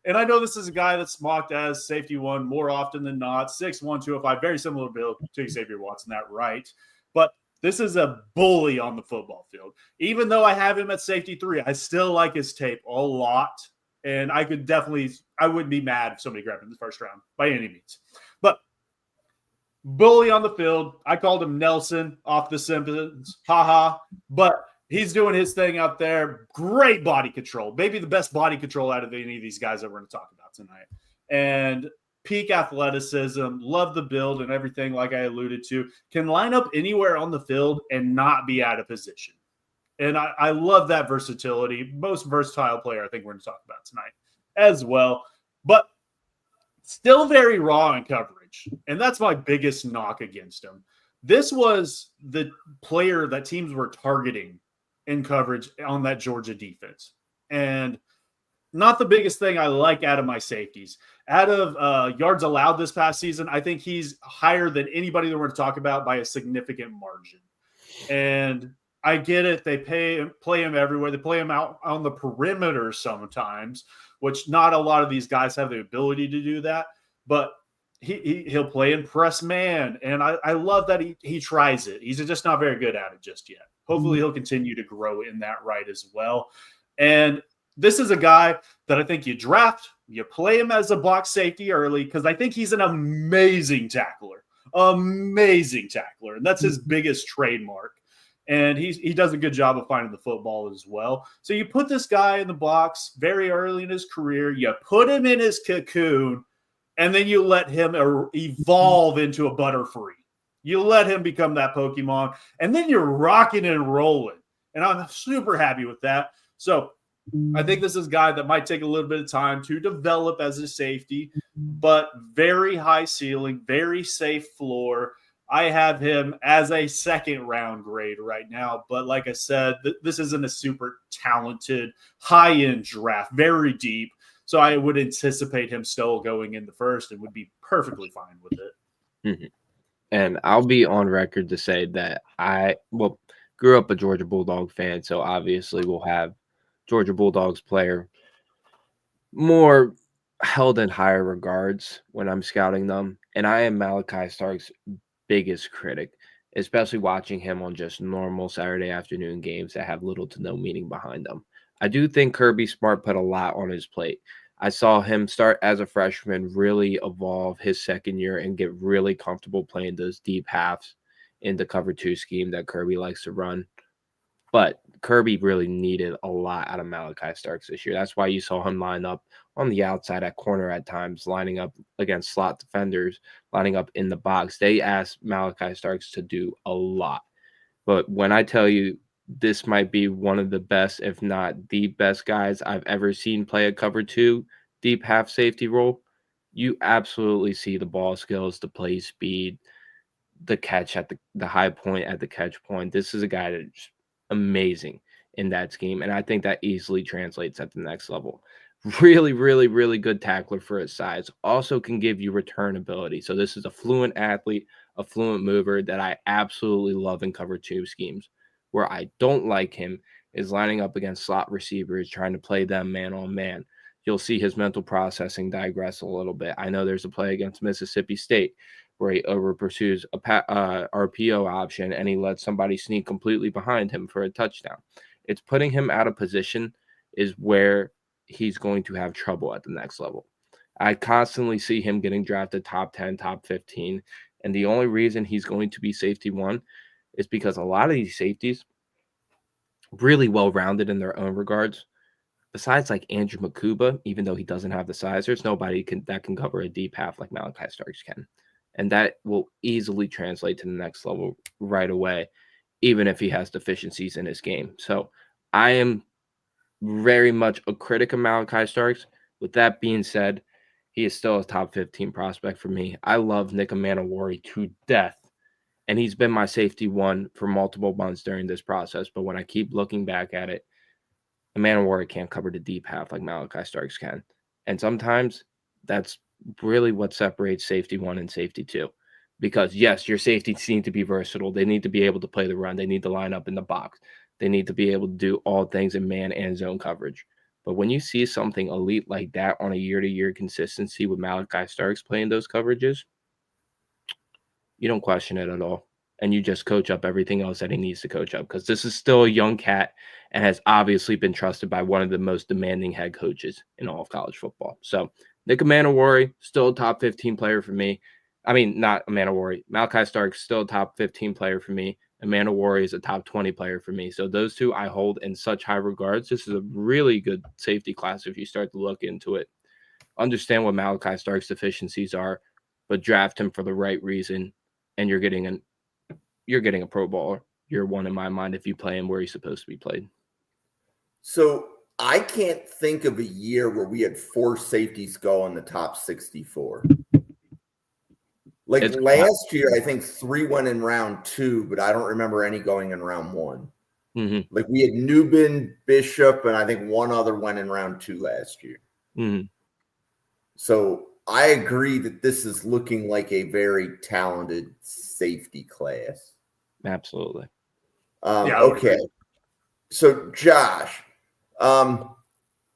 And I know this is a guy that's mocked as safety 1 more often than not. 6'1", 205, very similar build to Xavier Watts in that right. But this is a bully on the football field. Even though I have him at safety 3, I still like his tape a lot. And I wouldn't be mad if somebody grabbed him in the first round by any means. But bully on the field. I called him Nelson off The Simpsons. Haha. But he's doing his thing out there. Great body control. Maybe the best body control out of any of these guys that we're going to talk about tonight. And peak athleticism. Love the build and everything like I alluded to. Can line up anywhere on the field and not be out of position. And I love that versatility. Most versatile player I think we're going to talk about tonight as well. But still very raw in coverage. And that's my biggest knock against him. This was the player that teams were targeting in coverage on that Georgia defense. And not the biggest thing I like out of my safeties. Out of yards allowed this past season, I think he's higher than anybody that we're going to talk about by a significant margin. And I get it. They play him everywhere. They play him out on the perimeter sometimes, which not a lot of these guys have the ability to do that. But he'll play in press man. And I love that he tries it. He's just not very good at it just yet. Hopefully he'll continue to grow in that right as well. And this is a guy that I think you draft, you play him as a box safety early because I think he's an amazing tackler. Amazing tackler. And that's his biggest trademark. And he does a good job of finding the football as well. So you put this guy in the box very early in his career. You put him in his cocoon, and then you let him evolve into a Butterfree. You let him become that Pokemon, and then you're rocking and rolling. And I'm super happy with that. So I think this is a guy that might take a little bit of time to develop as a safety, but very high ceiling, very safe floor. I have him as a second round grade right now. But like I said, this isn't a super talented high-end draft, very deep. So I would anticipate him still going in the first and would be perfectly fine with it. Mm-hmm. And I'll be on record to say that I grew up a Georgia Bulldog fan. So obviously we'll have Georgia Bulldogs player more held in higher regards when I'm scouting them. And I am Malaki Starks' biggest critic, especially watching him on just normal Saturday afternoon games that have little to no meaning behind them. I do think Kirby Smart put a lot on his plate. I saw him start as a freshman, really evolve his second year and get really comfortable playing those deep halves in the cover 2 scheme that Kirby likes to run. But Kirby really needed a lot out of Malaki Starks this year. That's why you saw him line up on the outside at corner at times, lining up against slot defenders, lining up in the box. They asked Malaki Starks to do a lot. But when I tell you this might be one of the best, if not the best guys I've ever seen play a cover 2 deep half safety role, you absolutely see the ball skills, the play speed, the catch at the high point at the catch point. This is a guy that's amazing in that scheme, and I think that easily translates at the next level. Really, really, really good tackler for his size. Also can give you return ability. So this is a fluent athlete, a fluent mover that I absolutely love in cover 2 schemes. Where I don't like him is lining up against slot receivers, trying to play them man on man. You'll see his mental processing digress a little bit. I know there's a play against Mississippi State where he over pursues a RPO option and he lets somebody sneak completely behind him for a touchdown. It's putting him out of position is where he's going to have trouble at the next level. I constantly see him getting drafted top 10, top 15, and the only reason he's going to be safety 1 is because a lot of these safeties really well-rounded in their own regards. Besides like Andrew Mukuba, even though he doesn't have the size, there's nobody that can cover a deep half like Malaki Starks can. And that will easily translate to the next level right away, even if he has deficiencies in his game. So I am very much a critic of Malaki Starks. With that being said, he is still a top 15 prospect for me. I love Emmanwori to death. And he's been my safety one for multiple months during this process. But when I keep looking back at it, Emmanwori can't cover the deep half like Malaki Starks can. And sometimes that's really what separates safety one and safety two. Because, yes, your safeties need to be versatile. They need to be able to play the run. They need to line up in the box. They need to be able to do all things in man and zone coverage. But when you see something elite like that on a year-to-year consistency with Malaki Starks playing those coverages, you don't question it at all. And you just coach up everything else that he needs to coach up, because this is still a young cat and has obviously been trusted by one of the most demanding head coaches in all of college football. So Nick Emmanwori, still a top 15 player for me. I mean, not Emmanwori. Malaki Starks, still a top 15 player for me. Emmanwori is a top 20 player for me. So those two I hold in such high regards. This is a really good safety class if you start to look into it. Understand what Malaki Starks' deficiencies are, but draft him for the right reason, and you're getting a Pro Bowler. You're one in my mind if you play him where he's supposed to be played. So I can't think of a year where we had 4 safeties go in the top 64. Like last year, I think 3 went in round 2, but I don't remember any going in round 1. Mm-hmm. Like we had Newbin, Bishop, and I think one other went in round 2 last year. Mm-hmm. So I agree that this is looking like a very talented safety class. Absolutely. Okay. So Josh, the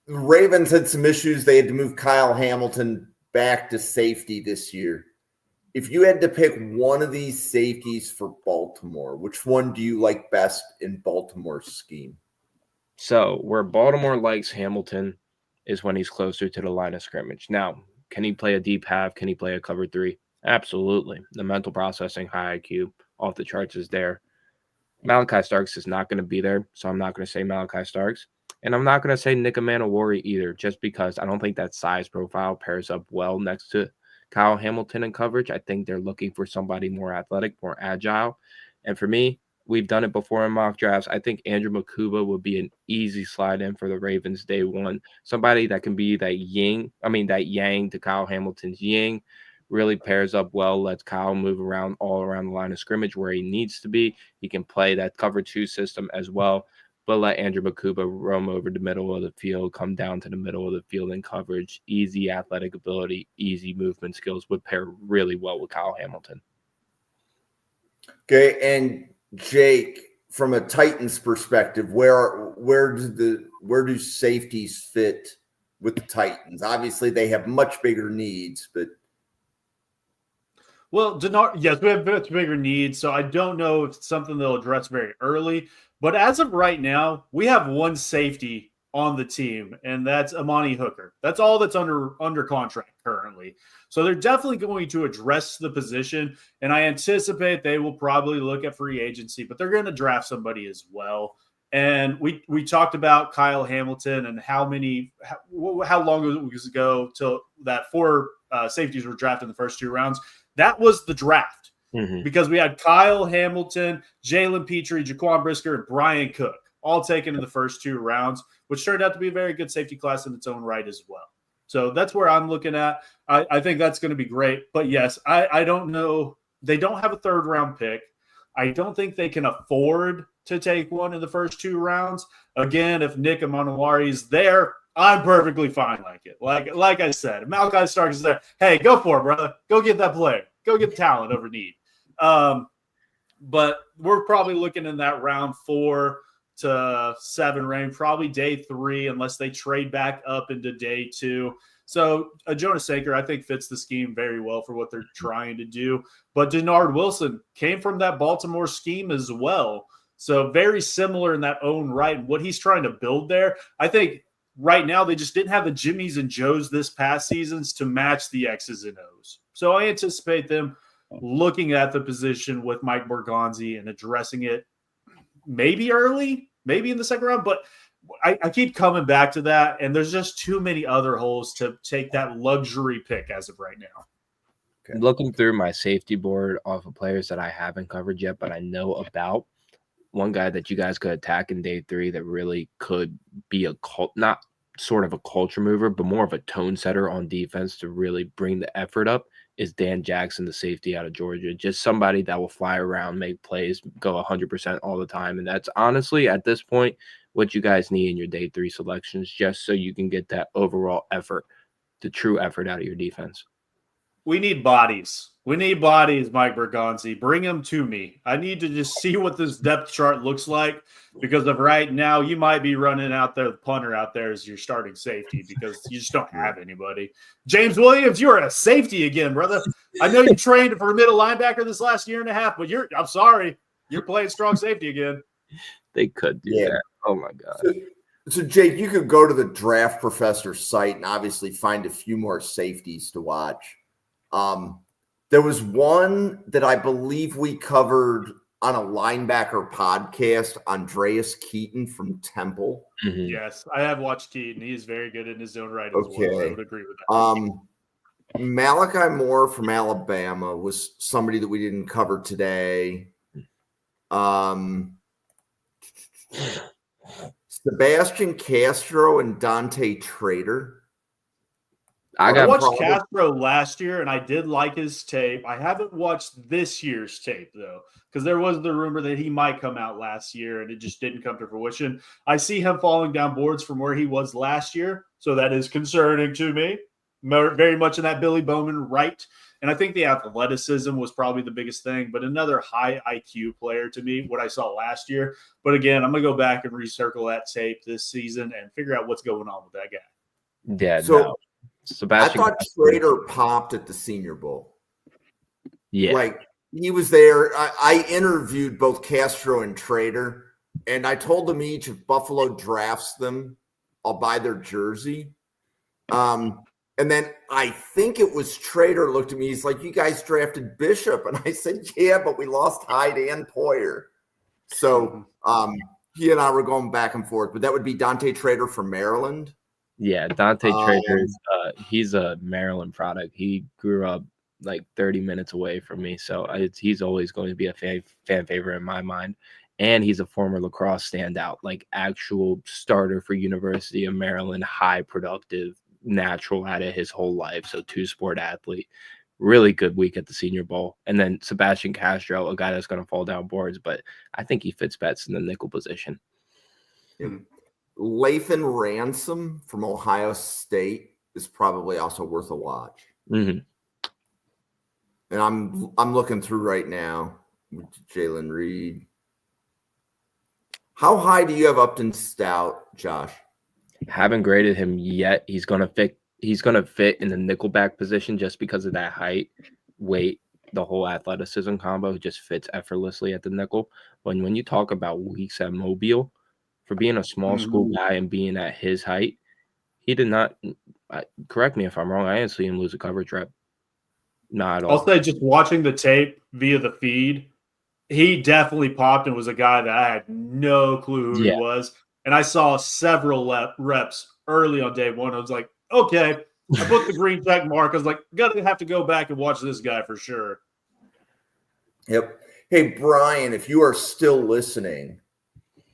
Ravens had some issues. They had to move Kyle Hamilton back to safety this year. If you had to pick one of these safeties for Baltimore, which one do you like best in Baltimore's scheme? So where Baltimore likes Hamilton is when he's closer to the line of scrimmage. Now, can he play a deep half? Can he play a cover 3? Absolutely. The mental processing, high IQ, off the charts is there. Malaki Starks is not going to be there, so I'm not going to say Malaki Starks. And I'm not going to say Nick Emmanwori either, just because I don't think that size profile pairs up well next to Kyle Hamilton in coverage. I think they're looking for somebody more athletic, more agile. And for me, we've done it before in mock drafts. I think Andrew Mukuba would be an easy slide in for the Ravens day one. Somebody that can be that yang to Kyle Hamilton's yin. Really pairs up well, lets Kyle move around all around the line of scrimmage where he needs to be. He can play that cover 2 system as well, but let Andrew Mukuba roam over the middle of the field, come down to the middle of the field in coverage. Easy athletic ability, easy movement skills would pair really well with Kyle Hamilton. Okay, and Jake, from a Titans perspective, where do safeties fit with the Titans? Obviously, they have much bigger needs, but well, Denard, yes, we have much bigger needs, so I don't know if it's something they'll address very early. But as of right now, we have one safety on the team, and that's Amani Hooker. That's all that's under contract currently. So they're definitely going to address the position, and I anticipate they will probably look at free agency, but they're going to draft somebody as well. And we talked about Kyle Hamilton and how long it was ago till that 4 safeties were drafted in the first 2 rounds. That was the draft because we had Kyle Hamilton, Jalen Petrie, Jaquan Brisker, and Brian Cook all taken in the first 2 rounds, which turned out to be a very good safety class in its own right as well. So that's where I'm looking at. I think that's going to be great. But yes, I don't know. They don't have a 3rd round pick. I don't think they can afford to take one in the first 2 rounds. Again, if Nick Emmanwori is there, I'm perfectly fine like it. Like I said, Malaki Starks is there. Hey, go for it, brother. Go get that player. Go get the talent over need. But we're probably looking in that round 4 to 7 range, probably day 3, unless they trade back up into day 2. So Jonas Sankar, I think, fits the scheme very well for what they're trying to do. But Denard Wilson came from that Baltimore scheme as well. So very similar in that own right. What he's trying to build there, I think right now they just didn't have the Jimmies and Joes this past seasons to match the X's and O's. So I anticipate them looking at the position with Mike Borgonzi and addressing it maybe early, maybe in the 2nd round. But I keep coming back to that, and there's just too many other holes to take that luxury pick as of right now. Okay. Looking through my safety board off of players that I haven't covered yet, but I know about, one guy that you guys could attack in day 3 that really could be not sort of a culture mover, but more of a tone setter on defense to really bring the effort up is Dan Jackson, the safety out of Georgia. Just somebody that will fly around, make plays, go 100% all the time. And that's honestly, at this point, what you guys need in your day 3 selections, just so you can get that overall effort, the true effort out of your defense. We need bodies. We need bodies, Mike Bergonzi. Bring them to me. I need to just see what this depth chart looks like, because of right now, you might be running out there, the punter out there as your starting safety, because you just don't have anybody. James Williams, you're a safety again, brother. I know you trained for a middle linebacker this last year and a half, but I'm sorry, you're playing strong safety again. They could do that. Oh, my God. So, Jake, you could go to the Draft Professor site and obviously find a few more safeties to watch. There was one that I believe we covered on a linebacker podcast, Andreas Keaton from Temple. Mm-hmm. Yes, I have watched Keaton. He is very good in his own right as well. I would agree with that. Malaki Moore from Alabama was somebody that we didn't cover today. Sebastian Castro and Dante Trader. I watched Castro last year, and I did like his tape. I haven't watched this year's tape, though, because there was the rumor that he might come out last year, and it just didn't come to fruition. I see him falling down boards from where he was last year, so that is concerning to me. Very much in that Billy Bowman right. And I think the athleticism was probably the biggest thing, but another high IQ player to me, what I saw last year. But again, I'm going to go back and recircle that tape this season and figure out what's going on with that guy. Yeah, so no. Sebastian, I thought Trader popped at the Senior Bowl. Yeah. Like, he was there. I interviewed both Castro and Trader, and I told them each, if Buffalo drafts them, I'll buy their jersey. And then I think it was Trader looked at me. He's like, you guys drafted Bishop. And I said, yeah, but we lost Hyde and Poyer. So he and I were going back and forth. But that would be Dante Trader from Maryland. Yeah, Dante Trader, he's a Maryland product. He grew up like 30 minutes away from me. So he's always going to be a fan favorite in my mind. And he's a former lacrosse standout, like actual starter for University of Maryland, high productive, natural at it his whole life. So 2-sport athlete, really good week at the Senior Bowl. And then Sebastian Castro, a guy that's going to fall down boards, but I think he fits best in the nickel position. Yeah. Lathan Ransom from Ohio State is probably also worth a watch. Mm-hmm. And I'm looking through right now with Jaylin Reed. How high do you have Upton Stout, Josh? Haven't graded him yet. He's gonna fit in the nickelback position just because of that height, weight, the whole athleticism combo just fits effortlessly at the nickel. When you talk about weeks at Mobile, for being a small school guy and being at his height, he did not. Correct me if I'm wrong. I didn't see him lose a coverage rep. Not at all. I'll say, just watching the tape via the feed, he definitely popped and was a guy that I had no clue who he was. And I saw several reps early on day one. I was like, okay. I put the green check mark. I was like, gonna have to go back and watch this guy for sure. Yep. Hey, Brian, if you are still listening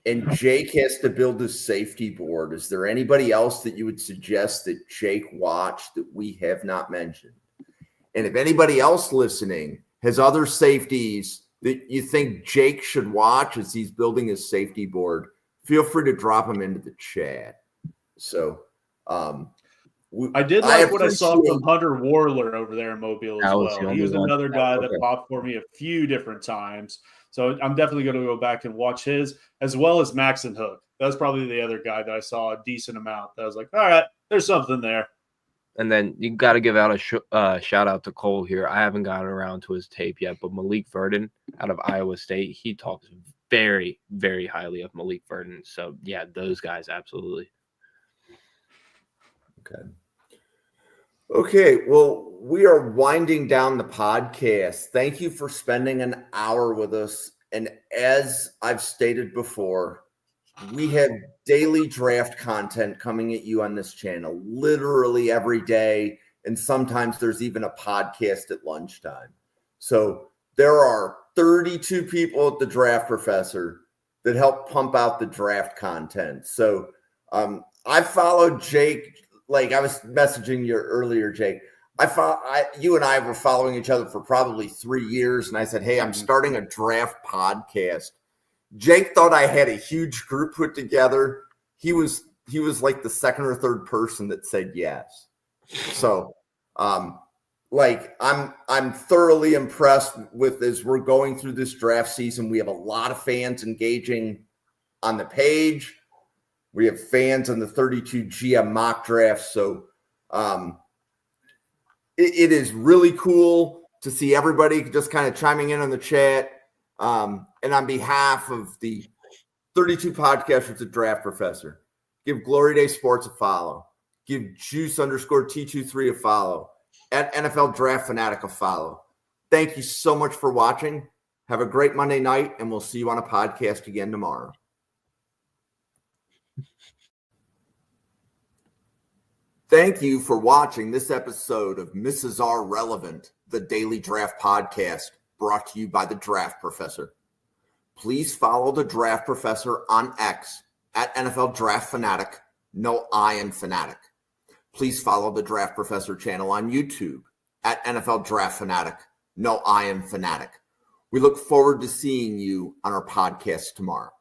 and Jake has to build his safety board, is there anybody else that you would suggest that Jake watch that we have not mentioned? And if anybody else listening has other safeties that you think Jake should watch as he's building his safety board, feel free to drop them into the chat. So I did like what I saw from Hunter Warler over there in Mobile as well. He was another guy that popped for me a few different times. So I'm definitely going to go back and watch his, as well as Maxon Hook. That was probably the other guy that I saw a decent amount. That I was like, all right, there's something there. And then you got to give out a shout out to Cole here. I haven't gotten around to his tape yet, but Malik Verdon out of Iowa State, he talks very, very highly of Malik Verdon. So, yeah, those guys, absolutely. Okay, well, we are winding down the podcast. Thank you for spending an hour with us. And as I've stated before, we have daily draft content coming at you on this channel, literally every day. And sometimes there's even a podcast at lunchtime. So there are 32 people at the Draft Professor that help pump out the draft content. So I followed Jake. Like I was messaging you earlier, Jake. you and I were following each other for probably 3 years, and I said, "Hey, I'm starting a draft podcast." Jake thought I had a huge group put together. He was like the second or third person that said yes. So, like I'm thoroughly impressed with as we're going through this draft season. We have a lot of fans engaging on the page. We have fans on the 32 GM mock draft. So, it is really cool to see everybody just kind of chiming in on the chat. And on behalf of the 32 podcast with the Draft Professor, give Glory Day Sports a follow. Give Juice_T23 a follow. At NFL Draft Fanatic a follow. Thank you so much for watching. Have a great Monday night, and we'll see you on a podcast again tomorrow. Thank you for watching this episode of Mrs. R Relevant, the Daily Draft Podcast, brought to you by the Draft Professor. Please follow the Draft Professor on X at NFL Draft Fanatic, no I in Fanatic. Please follow the Draft Professor channel on YouTube at NFL Draft Fanatic, no I in Fanatic. We look forward to seeing you on our podcast tomorrow.